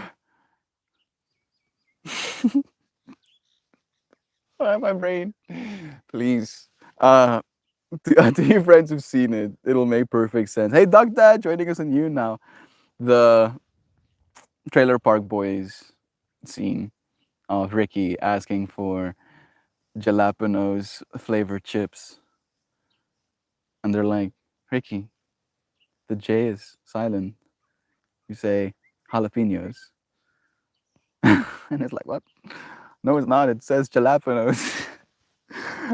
S1: my brain. Please. To you friends who've seen it, it'll make perfect sense. Hey, Doc Dad, joining us on you now. The Trailer Park Boys scene of Ricky asking for jalapenos flavored chips. And they're like, Ricky, the J is silent. You say jalapenos. And it's like, what? No, it's not. It says jalapenos.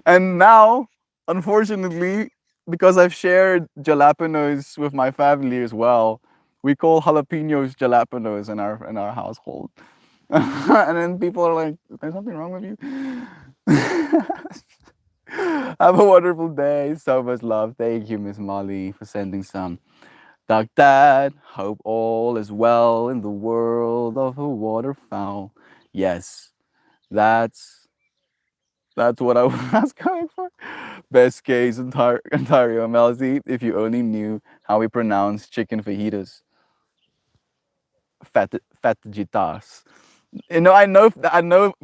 S1: And now, unfortunately, because I've shared jalapenos with my family as well, we call jalapenos jalapenos in our household. And then people are like, "There's something wrong with you." Have a wonderful day. So much love. Thank you, Miss Molly, for sending some. Doc Dad, hope all is well in the world of a waterfowl. Yes, That's that's what I was going for. Best case, Ontario Melzy, if you only knew how we pronounce chicken fajitas. Fajitas.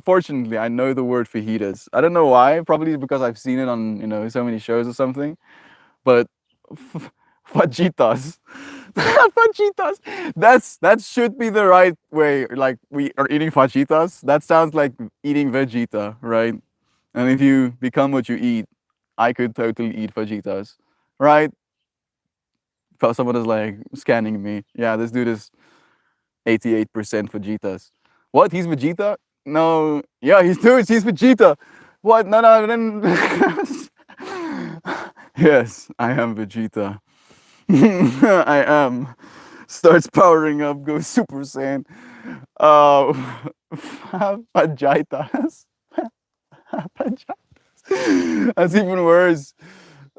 S1: Fortunately, I know the word fajitas. I don't know why. Probably because I've seen it on, so many shows or something. But fajitas, fajitas. That should be the right way. Like we are eating fajitas. That sounds like eating Vegeta, right? And if you become what you eat, I could totally eat fajitas, right? But someone is like scanning me. Yeah, this dude is 88% Vegetas. What? He's Vegeta? No. Yeah, he's dude. He's Vegeta. What? No, no. Then. Yes, I am Vegeta. I am. Starts powering up, goes Super Saiyan. Uh, Vagitas. That's even worse.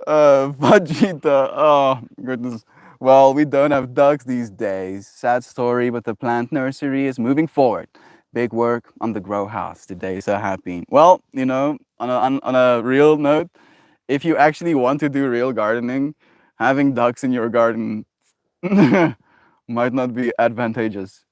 S1: Vegeta. Oh, goodness. Well, we don't have ducks these days. Sad story, but the plant nursery is moving forward. Big work on the grow house today, so happy. Well, on a real note, if you actually want to do real gardening, having ducks in your garden might not be advantageous.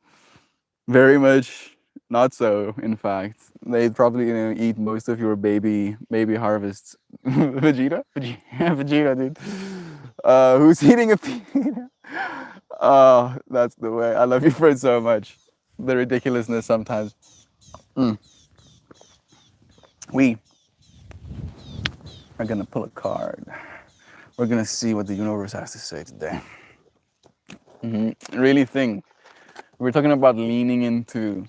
S1: Very much not so, in fact. They'd probably, eat most of your baby harvests. Vegeta? Vegeta, dude. Who's eating a pita? Oh, that's the way. I love you for it so much. The ridiculousness sometimes. Mm. We are gonna pull a card. We're gonna see what the universe has to say today. Really think. We're talking about leaning into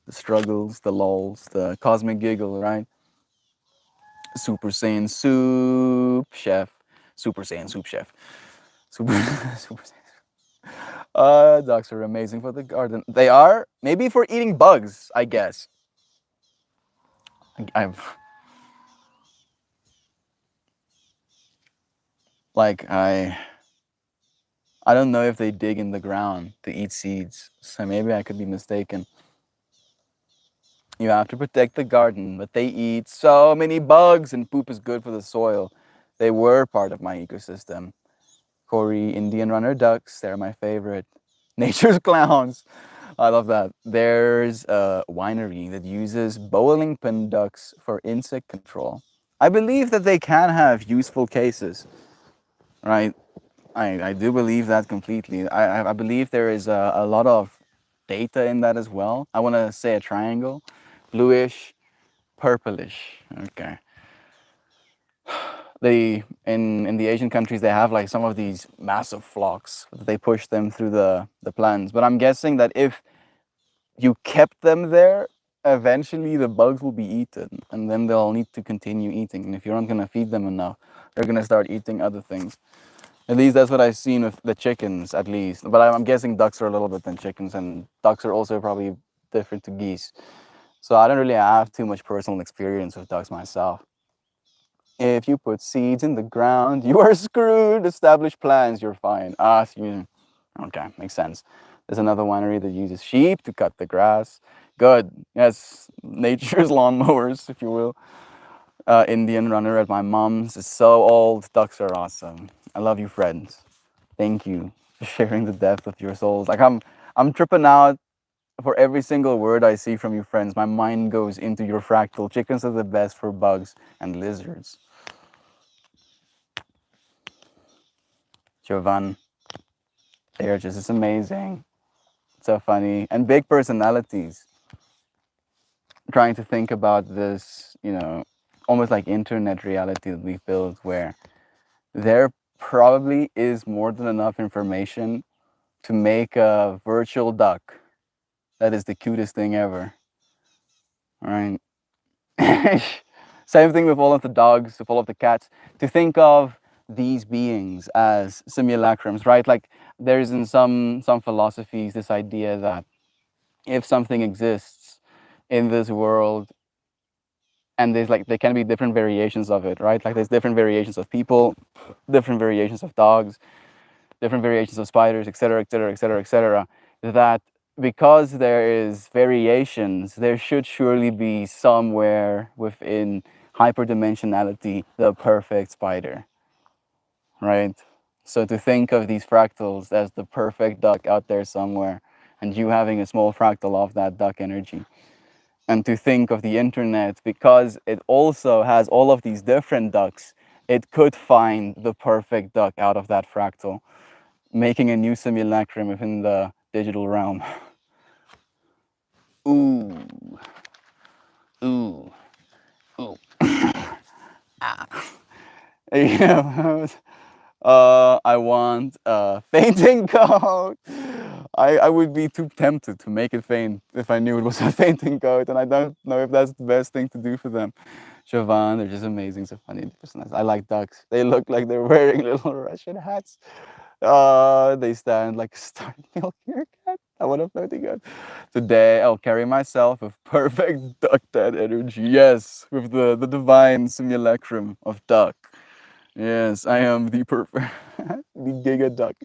S1: the struggles, the lulls, the cosmic giggle, right? Super Saiyan Soup Chef. Super Saiyan Soup Chef. Super, Super Saiyan. Ducks are amazing for the garden. They are maybe for eating bugs, I guess. I've like I don't know if they dig in the ground to eat seeds, so maybe I could be mistaken. You have to protect the garden, but they eat so many bugs, and poop is good for the soil. They were part of my ecosystem. Corey, Indian runner ducks, they're my favorite. Nature's clowns. I love that. There's a winery that uses bowling pin ducks for insect control. I believe that they can have useful cases, right? I do believe that completely. I believe there is a lot of data in that as well. I want to say a triangle, bluish, purplish. Okay. In the Asian countries they have like some of these massive flocks. They push them through the plants. But I'm guessing that if you kept them there, eventually the bugs will be eaten, and then they'll need to continue eating. And if you're not gonna feed them enough, they're gonna start eating other things. At least that's what I've seen with the chickens, at least. But I'm guessing ducks are a little bit than chickens, and ducks are also probably different to geese. So I don't really have too much personal experience with ducks myself. If you put seeds in the ground, you are screwed. Establish plans, you're fine. Okay, makes sense. There's another winery that uses sheep to cut the grass. Good. Yes, nature's lawnmowers, if you will. Indian runner at my mom's is so old. Ducks are awesome. I love you, friends. Thank you for sharing the depth of your souls. Like I'm tripping out for every single word I see from you, friends. My mind goes into your fractal. Chickens are the best for bugs and lizards. Jovan, they're just it's amazing. So funny and big personalities. Trying to think about this, almost like internet reality that we've built, where there probably is more than enough information to make a virtual duck that is the cutest thing ever. All right. Same thing with all of the dogs, with all of the cats. To think of these beings as simulacrums, right? Like there's in some philosophies this idea that if something exists in this world and there's like there can be different variations of it, right? Like there's different variations of people, different variations of dogs, different variations of spiders, etc., etc., etc., etc. That because there is variations, there should surely be somewhere within hyperdimensionality the perfect spider, right? So to think of these fractals as the perfect duck out there somewhere, and you having a small fractal of that duck energy, and to think of the internet because it also has all of these different ducks, it could find the perfect duck out of that fractal, making a new simulacrum within the digital realm. Ooh, ooh, ooh. Yeah. I want a fainting coat. I would be too tempted to make it faint if I knew it was a fainting coat, and I don't know if that's the best thing to do for them. Siobhan, they're just amazing, so funny. I like ducks. They look like they're wearing little Russian hats. They stand like a starting milk haircut. I want a floating gun. Today I'll carry myself with perfect duck dad energy. Yes, with the divine simulacrum of duck. Yes, I am the perfect, the giga duck.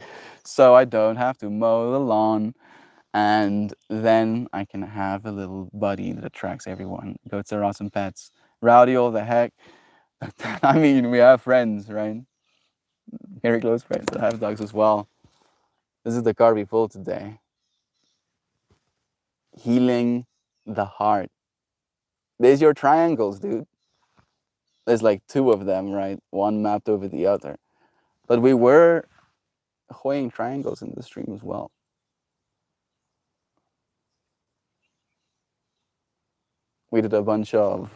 S1: So I don't have to mow the lawn, and then I can have a little buddy that attracts everyone. Goats are awesome pets. Rowdy all the heck. I mean, we have friends, right? Very close friends that have dogs as well. This is the card we pulled today. Healing the heart. There's your triangles, dude. There's like two of them, right? One mapped over the other. But we were hoying triangles in the stream as well. We did a bunch of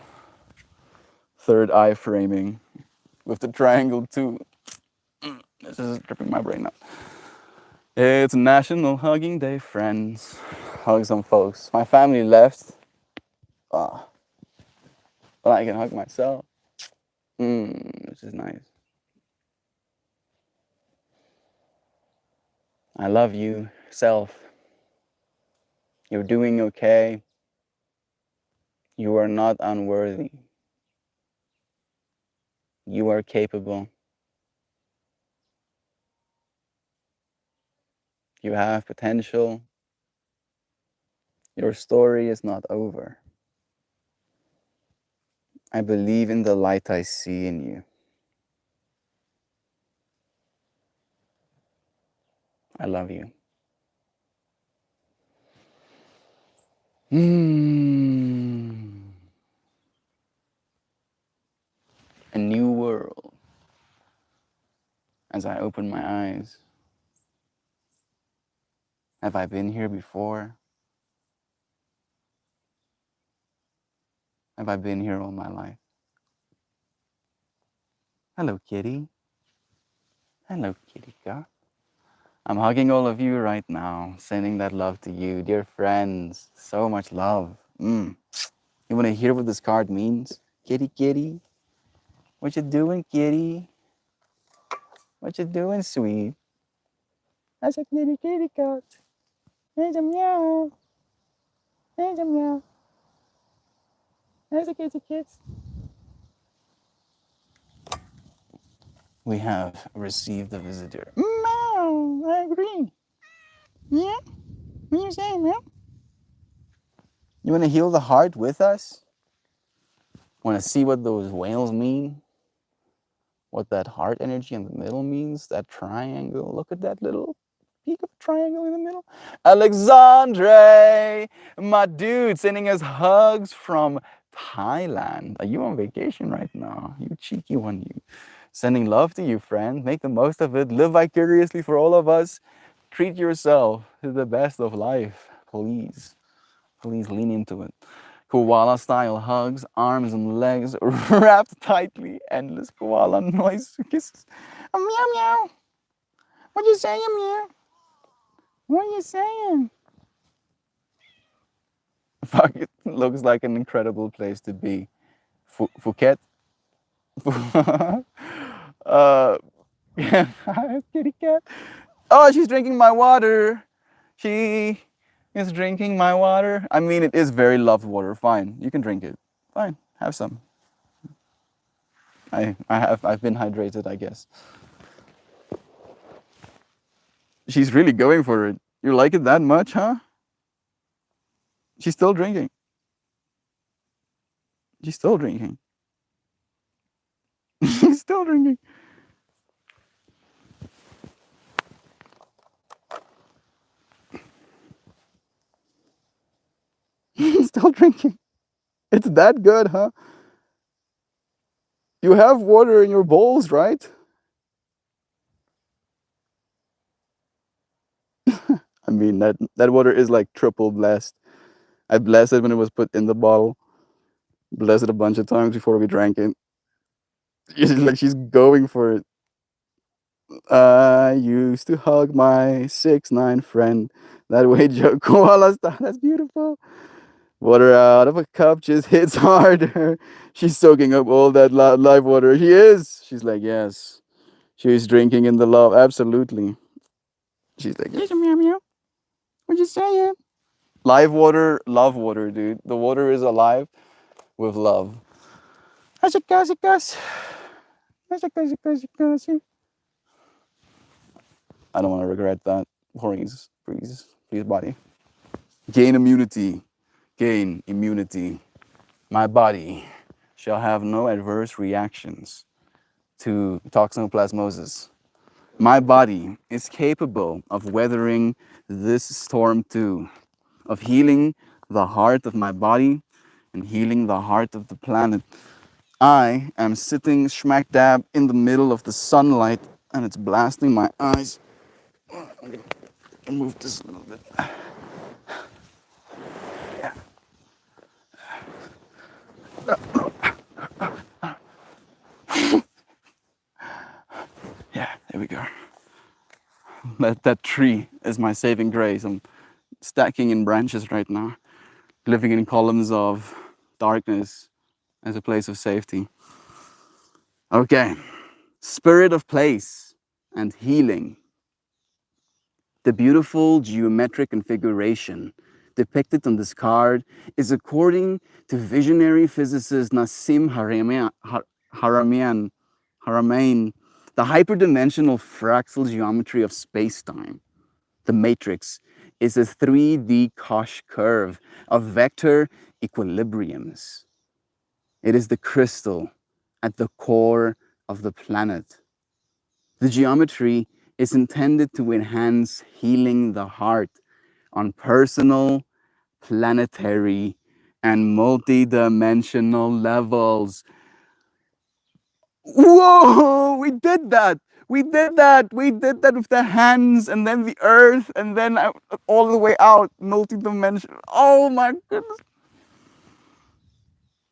S1: third eye framing with the triangle too. This is tripping my brain up. It's National Hugging Day, friends. Hug some folks. My family left. But I can hug myself. This is nice. I love you, self. You're doing okay. You are not unworthy. You are capable. You have potential. Your story is not over. I believe in the light I see in you. I love you. A new world. As I open my eyes. Have I been here before? Have I been here all my life? Hello, kitty. Hello, kitty cat. I'm hugging all of you right now, sending that love to you, dear friends. So much love. You want to hear what this card means? Kitty, kitty. What you doing, kitty? What you doing, sweet? That's a kitty, kitty cat. There's a meow. There's a meow. There's a kitty, kids. We have received a visitor. Meow. I agree. Yeah. What are you saying, meow? You want to heal the heart with us? Want to see what those whales mean? What that heart energy in the middle means? That triangle. Look at that little peak of a triangle in the middle. Alexandre, my dude, sending us hugs from Thailand. Are you on vacation right now? You cheeky one, you. Sending love to you, friend. Make the most of it. Live vicariously for all of us. Treat yourself to the best of life, please. Please lean into it. Koala style hugs, arms and legs wrapped tightly, endless koala noise kisses. Meow meow. What you saying, meow? What are you saying? Fuck, it looks like an incredible place to be. Phuket? Kitty cat. Oh, she's drinking my water. She is drinking my water. I mean, it is very loved water. Fine, you can drink it. Fine, have some. I've been hydrated, I guess. She's really going for it. You like it that much, huh? She's still drinking. She's still drinking. She's still drinking. Still drinking. It's that good, huh? You have water in your bowls, right? I mean, that water is like triple blessed. I blessed it when it was put in the bottle. Blessed it a bunch of times before we drank it. She's like she's going for it. I used to hug my 6'9" friend. That way, Joe Koala style. That's beautiful. Water out of a cup just hits harder. She's soaking up all that live water. She is. She's like, yes. She's drinking in the love. Absolutely. She's like, yes, meow meow. What you saying? Live water, love water, dude. The water is alive with love. As it goes, it goes. As it goes, it goes, it goes. I don't want to regret that. Please, please, please, body. Gain immunity. Gain immunity. My body shall have no adverse reactions to toxoplasmosis. My body is capable of weathering this storm too, of healing the heart of my body and healing the heart of the planet. I am sitting smack dab in the middle of the sunlight and it's blasting my eyes. I'm gonna move this a little bit. Yeah, there we go. That tree is my saving grace. I'm stacking in branches right now, living in columns of darkness as a place of safety. Okay, spirit of place and healing. The beautiful geometric configuration depicted on this card is according to visionary physicist Nassim Haramein, the hyperdimensional fractal geometry of space-time. The matrix is a 3D Koch curve of vector equilibriums. It is the crystal at the core of the planet. The geometry is intended to enhance healing the heart on personal, planetary, and multi-dimensional levels. Whoa, we did that. We did that. We did that with the hands and then the earth and then all the way out, multi-dimensional. Oh my goodness.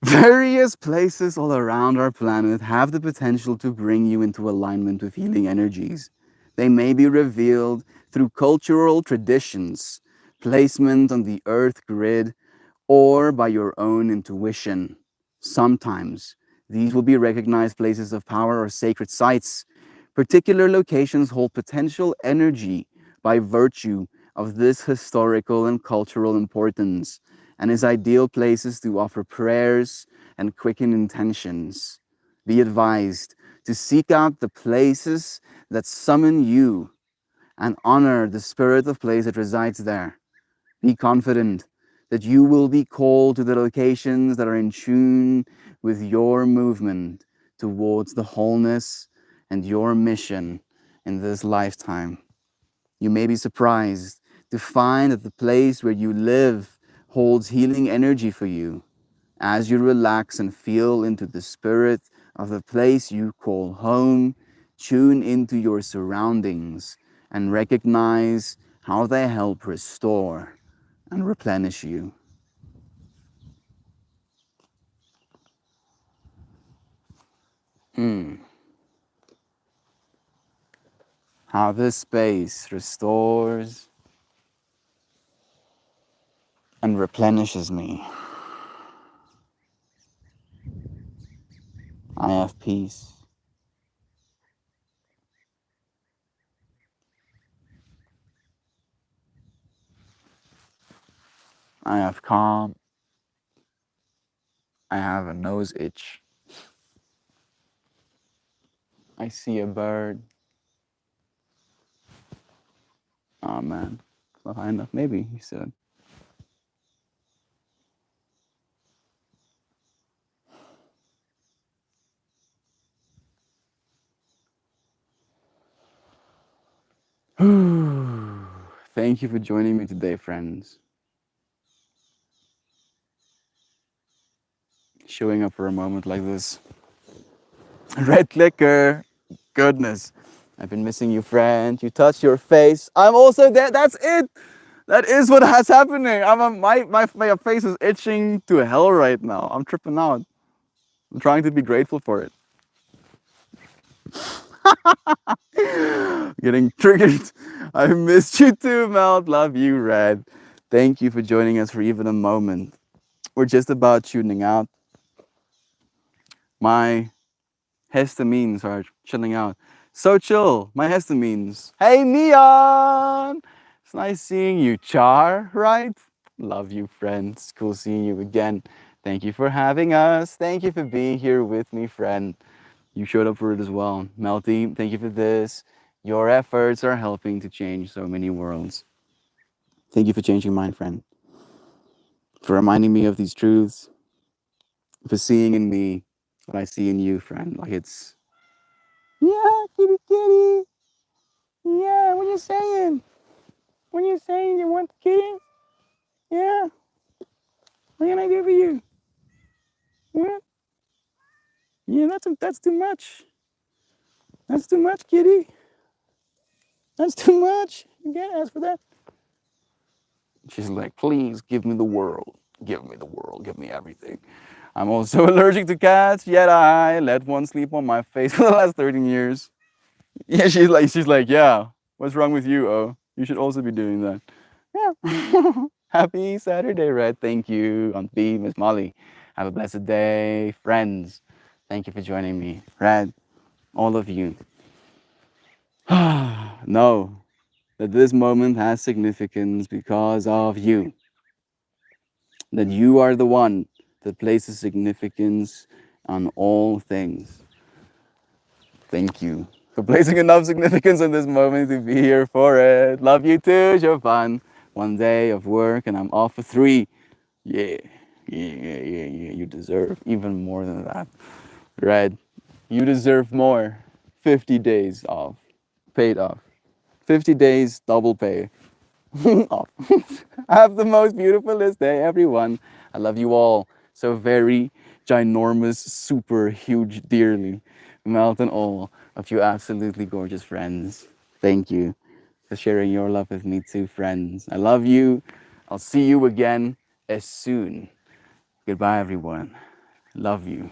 S1: Various places all around our planet have the potential to bring you into alignment with healing energies. They may be revealed through cultural traditions, placement on the earth grid, or by your own intuition. Sometimes these will be recognized places of power or sacred sites. Particular locations hold potential energy by virtue of this historical and cultural importance, and is ideal places to offer prayers and quicken intentions. Be advised to seek out the places that summon you and honor the spirit of place that resides there. Be confident that you will be called to the locations that are in tune with your movement towards the wholeness and your mission in this lifetime. You may be surprised to find that the place where you live holds healing energy for you. As you relax and feel into the spirit of the place you call home, tune into your surroundings and recognize how they help restore and replenish you. How this space restores and replenishes me. I have peace. I have calm. I have a nose itch. I see a bird. Oh man, not high enough. Maybe he said. Thank you for joining me today, friends. Showing up for a moment like this. Red clicker. Goodness. I've been missing you, friend. You touched your face. I'm also there. That's it. That is what has happening. My face is itching to hell right now. I'm tripping out. I'm trying to be grateful for it. Getting triggered. I missed you too, Melt. Love you, Red. Thank you for joining us for even a moment. We're just about tuning out. My histamines are chilling out. So chill, my histamines. Hey, Neon! It's nice seeing you, Char, right? Love you, friends. Cool seeing you again. Thank you for having us. Thank you for being here with me, friend. You showed up for it as well. Melty, thank you for this. Your efforts are helping to change so many worlds. Thank you for changing mine, friend. For reminding me of these truths. For seeing in me what I see in you, friend. Like it's, yeah, kitty kitty. Yeah, what you saying? What you saying? You want the kitty? Yeah. What can I do for you? What? Yeah, that's too much. That's too much, kitty. That's too much. You can't ask for that. She's like, please give me the world. Give me the world. Give me everything. I'm also allergic to cats, yet I let one sleep on my face for the last 13 years. Yeah, she's like, yeah. What's wrong with you? Oh, you should also be doing that. Yeah. Happy Saturday, Red. Thank you. On B, Miss Molly. Have a blessed day, friends. Thank you for joining me, Red. All of you. Know that this moment has significance because of you. That you are the one that places significance on all things. Thank you for placing enough significance on this moment to be here for it. Love you too, Jovan. One day of work and I'm off for 3. Yeah, yeah. You deserve even more than that. Red, you deserve more. 50 days off, paid off. 50 days double pay off. Have the most beautifulest day, everyone. I love you all so very ginormous, super huge, dearly. Melt and all of you absolutely gorgeous friends. Thank you for sharing your love with me too, friends. I love you. I'll see you again as soon. Goodbye, everyone. Love you.